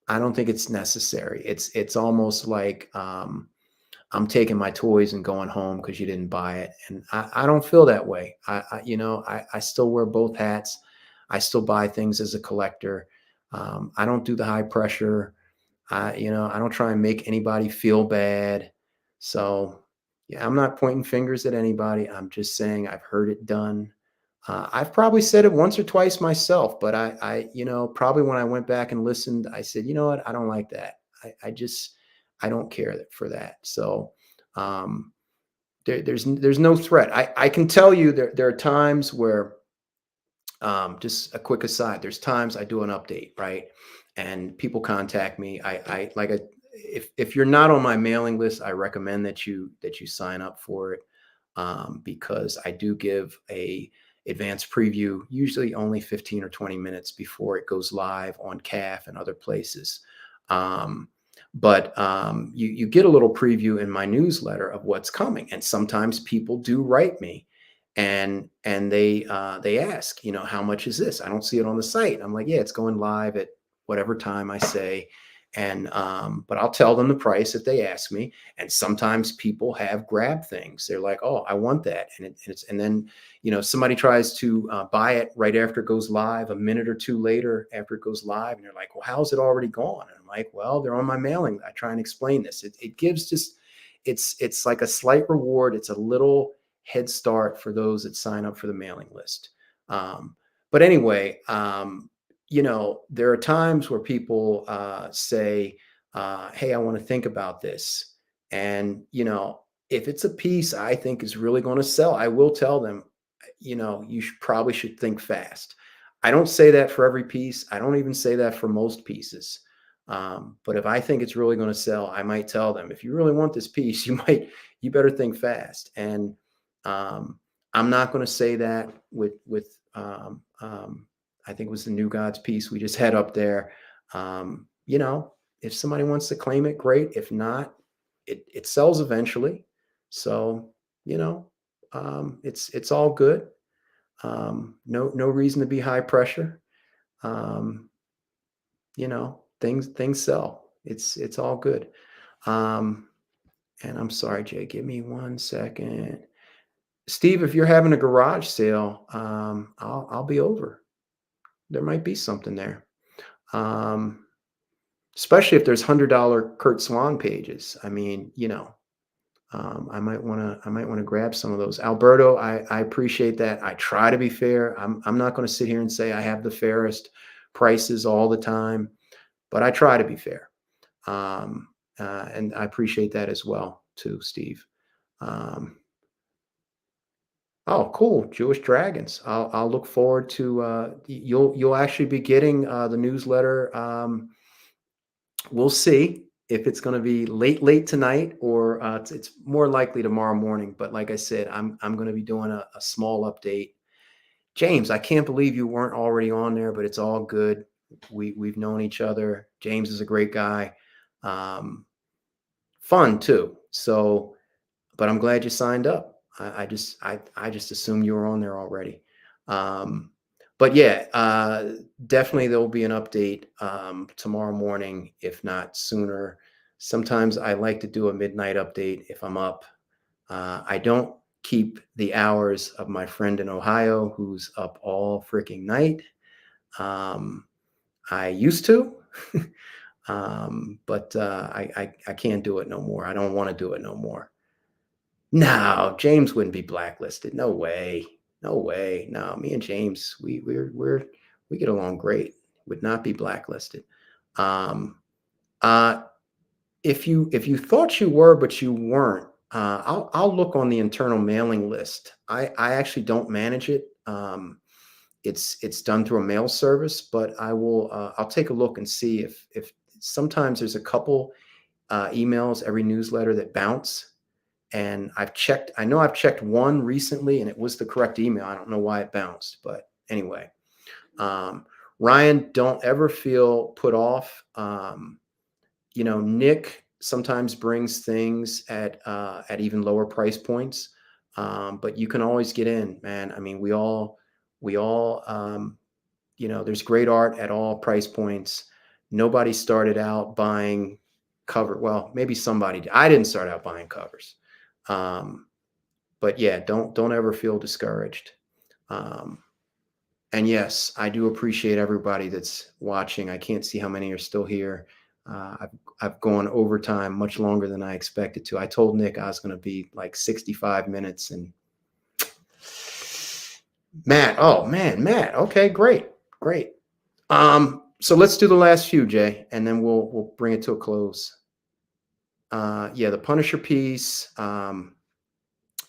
I don't think it's necessary. It's almost like I'm taking my toys and going home because you didn't buy it. And I don't feel that way. I still wear both hats. I still buy things as a collector. I don't do the high pressure. I don't try and make anybody feel bad. So yeah, I'm not pointing fingers at anybody. I'm just saying I've heard it done. I've probably said it once or twice myself, but I probably when I went back and listened, I said, you know what? I don't like that. I don't care for that. So there's no threat. I can tell you there are times where, just a quick aside, there's times I do an update, right? And people contact me. If you're not on my mailing list, I recommend that you sign up for it, because I do give a advanced preview, usually only 15 or 20 minutes before it goes live on CAF and other places. But you get a little preview in my newsletter of what's coming. And sometimes people do write me and they ask, how much is this? I don't see it on the site. I'm like, yeah, it's going live at whatever time I say. And but I'll tell them the price if they ask me. And sometimes people have grab things. They're like, oh, I want that. And then, somebody tries to buy it right after it goes live, a minute or two later after it goes live. And they're like, well, how's it already gone? And I'm like, well, they're on my mailing. I try and explain this. It gives just, it's like a slight reward. It's a little head start for those that sign up for the mailing list. But anyway, there are times where people say, hey, I want to think about this. And, if it's a piece I think is really going to sell, I will tell them, you probably should think fast. I don't say that for every piece. I don't even say that for most pieces. But if I think it's really going to sell, I might tell them, if you really want this piece, you better think fast. And I'm not going to say that with I think it was the New Gods piece we just had up there. If somebody wants to claim it, great. If not, it sells eventually. So, it's all good. No reason to be high pressure. things sell. It's all good. And I'm sorry, Jay, give me 1 second. Steve, if you're having a garage sale, I'll be over. There might be something there. Especially if there's $100 Kurt Swan pages. I mean, I might want to grab some of those. Alberto, I appreciate that. I try to be fair. I'm not going to sit here and say I have the fairest prices all the time, but I try to be fair. And I appreciate that as well too, Steve. Oh, cool. Jewish Dragons. I'll look forward to you'll actually be getting the newsletter. We'll see if it's going to be late tonight or it's more likely tomorrow morning. But like I said, I'm going to be doing a small update. James, I can't believe you weren't already on there, but it's all good. We've known each other. James is a great guy. Fun too. So, but I'm glad you signed up. I just assumed you were on there already. But yeah, definitely there will be an update tomorrow morning, if not sooner. Sometimes I like to do a midnight update if I'm up. I don't keep the hours of my friend in Ohio who's up all freaking night. I used to, but I can't do it no more. I don't want to do it no more. No, James wouldn't be blacklisted. No way. No way. No, me and James, we get along great. Would not be blacklisted. If you thought you were, but you weren't, I'll look on the internal mailing list. I actually don't manage it. It's done through a mail service, but I'll take a look and see if sometimes there's a couple emails every newsletter that bounce. And I know I've checked one recently and it was the correct email. I don't know why it bounced, but anyway. Ryan, don't ever feel put off. Nick sometimes brings things at even lower price points. But you can always get in, man. I mean, we all, there's great art at all price points. Nobody started out buying cover. Well, maybe somebody did. I didn't start out buying covers. But yeah, don't ever feel discouraged. And yes, I do appreciate everybody that's watching. I can't see how many are still here. I've gone overtime much longer than I expected to. I told Nick I was going to be like 65 minutes and Matt. Oh man, Matt. Okay, great. So let's do the last few, Jay, and then we'll bring it to a close. Yeah, the Punisher piece.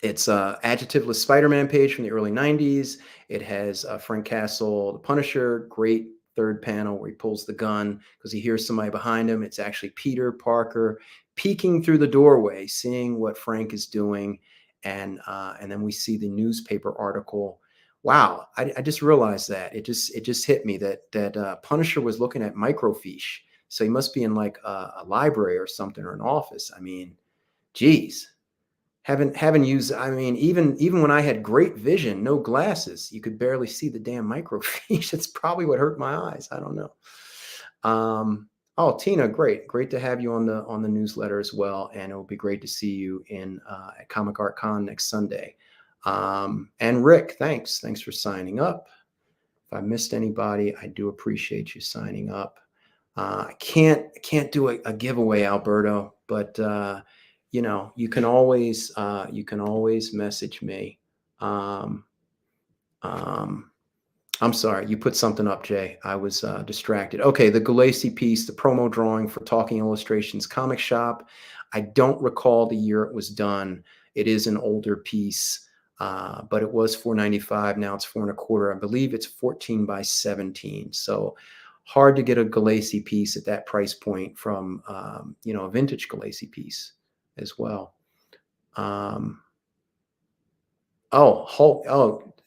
It's a adjectiveless Spider-Man page from the early 90s. It has Frank Castle, the Punisher, great third panel where he pulls the gun because he hears somebody behind him. It's actually Peter Parker peeking through the doorway, seeing what Frank is doing. And then we see the newspaper article. Wow, I just realized that. It just hit me that Punisher was looking at microfiche. So he must be in like a library or something or an office. I mean, geez. Haven't used. I mean, even when I had great vision, no glasses, you could barely see the damn microfiche. That's probably what hurt my eyes. I don't know. Oh, Tina, great to have you on the newsletter as well, and it will be great to see you at Comic Art Con next Sunday. And Rick, thanks for signing up. If I missed anybody, I do appreciate you signing up. I can't do a giveaway, Alberto, but. You can always message me. I'm sorry, you put something up, Jay. I was distracted. Okay, the Galassi piece, the promo drawing for Talking Illustrations Comic Shop. I don't recall the year it was done. It is an older piece, but it was $4.95. Now it's $4.25. I believe it's 14 by 17. So hard to get a Galassi piece at that price point from a vintage Galassi piece as well.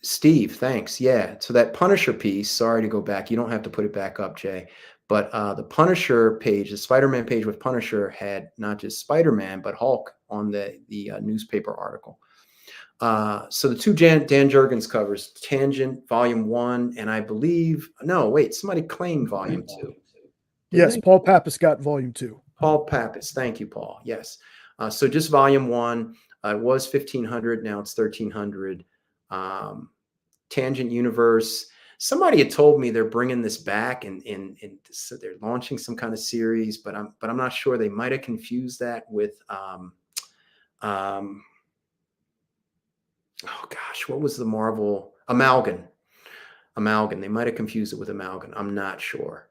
Steve, thanks. Yeah. So that Punisher piece, sorry to go back. You don't have to put it back up, Jay. But the Punisher page, the Spider-Man page with Punisher had not just Spider-Man, but Hulk on the newspaper article. So the two Dan Jurgens covers, Tangent Volume 1, and I believe, no, wait, somebody claimed Volume 2. didn't Yes, they? Paul Pappas got volume 2. Paul Pappas. Thank you, Paul. Yes. So just volume 1. It was 1,500. Now it's 1,300. Tangent Universe. Somebody had told me they're bringing this back and so they're launching some kind of series, but I'm not sure. They might have confused that with oh gosh, what was the Marvel Amalgam? They might have confused it with Amalgam. I'm not sure.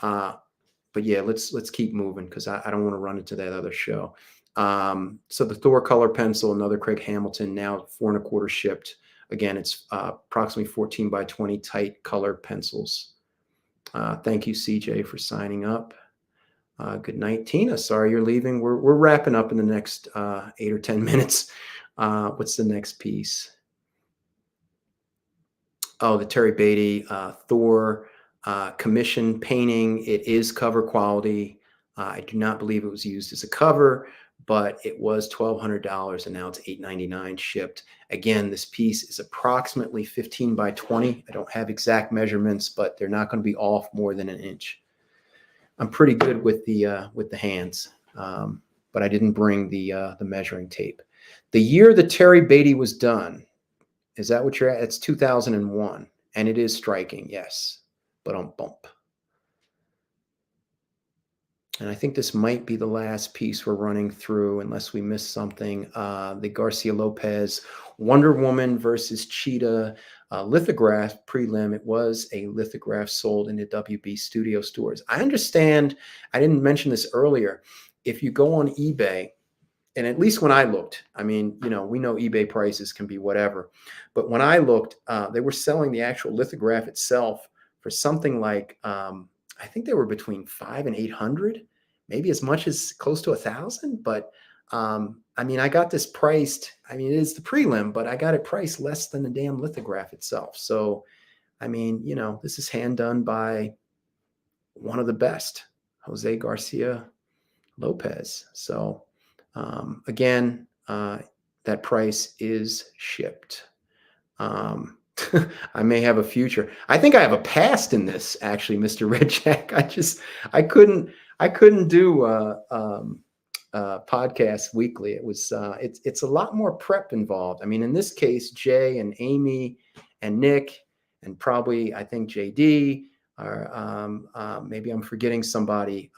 But yeah, let's keep moving because I don't want to run into that other show. So the Thor color pencil, another Craig Hamilton, now 4.25 shipped. Again, it's approximately 14 by 20 tight colored pencils. Thank you, CJ, for signing up. Good night, Tina. Sorry you're leaving. We're wrapping up in the next 8 or 10 minutes. What's the next piece? Oh, the Terry Beatty Thor commission painting. It is cover quality. I do not believe it was used as a cover, but it was $1,200 and now it's $899 shipped. Again, this piece is approximately 15 by 20. I don't have exact measurements, but they're not going to be off more than an inch. I'm pretty good with the hands, but I didn't bring the measuring tape. The year that Terry Beatty was done, is that what you're at? It's 2001, and it is striking, yes, but on bump. And I think this might be the last piece we're running through, unless we missed something. The Garcia Lopez Wonder Woman versus Cheetah lithograph prelim. It was a lithograph sold in the WB Studio stores. I understand, I didn't mention this earlier. If you go on eBay, and at least when I looked, I mean, we know eBay prices can be whatever. But when I looked, they were selling the actual lithograph itself for something like, I think they were between $500 and $800, maybe as much as close to $1,000. But I mean, I got this priced. I mean, it is the prelim, but I got it priced less than the damn lithograph itself. So, I mean, this is hand done by one of the best, Jose Garcia Lopez. So, again, that price is shipped. I may have a future. I think I have a past in this, actually, Mr. Red Jack. I couldn't do podcasts weekly. It was it's a lot more prep involved. I mean, in this case, Jay and Amy and Nick and probably I think JD or maybe I'm forgetting somebody.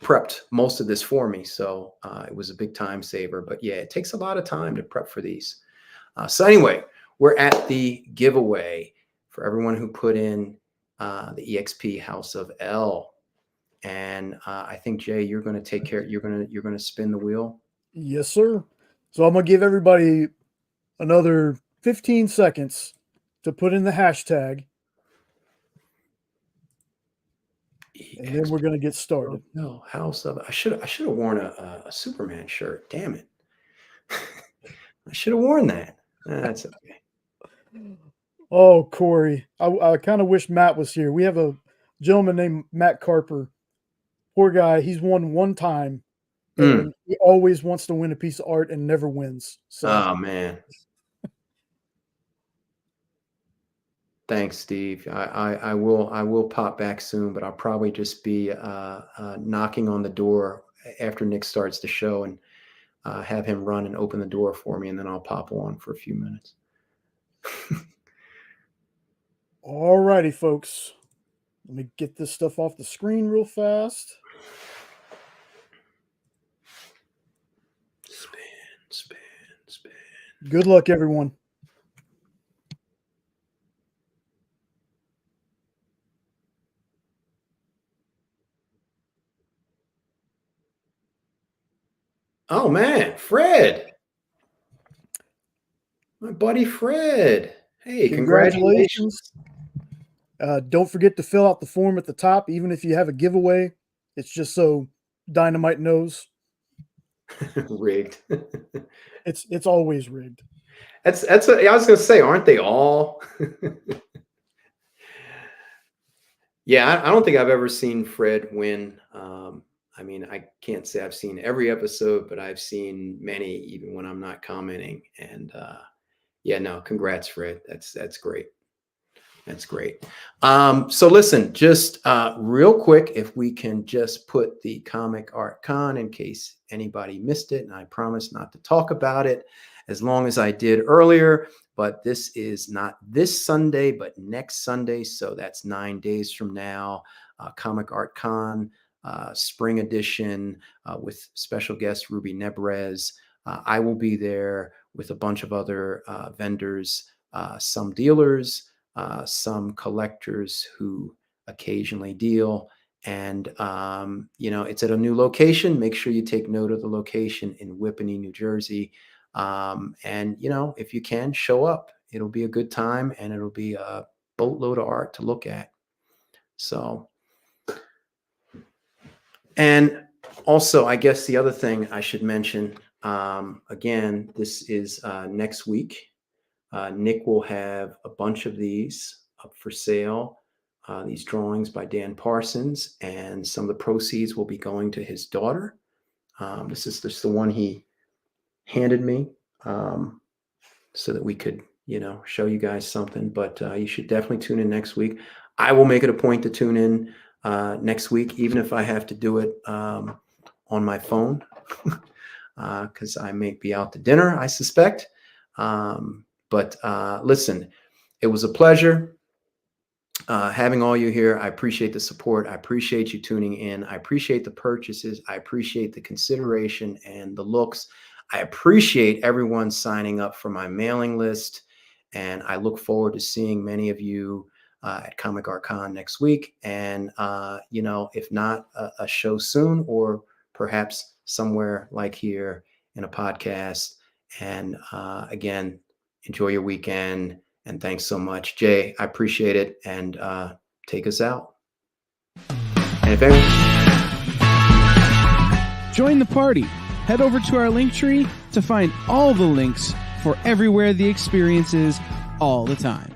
Prepped most of this for me, so it was a big time saver. But yeah, it takes a lot of time to prep for these. So anyway, we're at the giveaway for everyone who put in the EXP House of L. And I think Jay, you're going to take care. You're going to spin the wheel. Yes, sir. So I'm going to give everybody another 15 seconds to put in the hashtag. And then we're going to get started. No, House of. I should have worn a Superman shirt. Damn it. I should have worn that. That's okay. Oh, Corey. I kind of wish Matt was here. We have a gentleman named Matt Carper. Poor guy. He's won one time. And he always wants to win a piece of art and never wins. So. Oh, man. Thanks, Steve. I will pop back soon, but I'll probably just be knocking on the door after Nick starts the show and have him run and open the door for me, and then I'll pop on for a few minutes. All righty, folks. Let me get this stuff off the screen real fast. Spin. Good luck, everyone. Oh, man, Fred. My buddy Fred. Hey, congratulations. Don't forget to fill out the form at the top, even if you have a giveaway. It's just so Dynamite knows. Rigged. It's always rigged. That's what I was going to say. Aren't they all? Yeah, I don't think I've ever seen Fred win. I mean, I can't say I've seen every episode, but I've seen many, even when I'm not commenting. And yeah, no, congrats, Fred. That's great. That's great. So listen, just real quick, if we can just put the Comic Art Con in case anybody missed it, and I promise not to talk about it as long as I did earlier, but this is not this Sunday, but next Sunday. So that's 9 days from now, Comic Art Con, spring edition with special guest Ruby Nebrez. I will be there with a bunch of other vendors, some dealers, some collectors who occasionally deal. And, it's at a new location. Make sure you take note of the location in Whippany, New Jersey. And, if you can, show up. It'll be a good time, and it'll be a boatload of art to look at. So, and also, I guess the other thing I should mention, again, this is next week. Nick will have a bunch of these up for sale, these drawings by Dan Parsons, and some of the proceeds will be going to his daughter. This is just the one he handed me so that we could, show you guys something, but you should definitely tune in next week. I will make it a point to tune in next week, even if I have to do it on my phone, because I may be out to dinner, I suspect. But listen, it was a pleasure having all you here. I appreciate the support. I appreciate you tuning in. I appreciate the purchases. I appreciate the consideration and the looks. I appreciate everyone signing up for my mailing list. And I look forward to seeing many of you at Comic Art Con next week. And, if not a show soon, or perhaps somewhere like here in a podcast. And again, enjoy your weekend, and thanks so much, Jay. I appreciate it, and take us out. And if anyone... Join the party. Head over to our link tree to find all the links for everywhere the experience is all the time.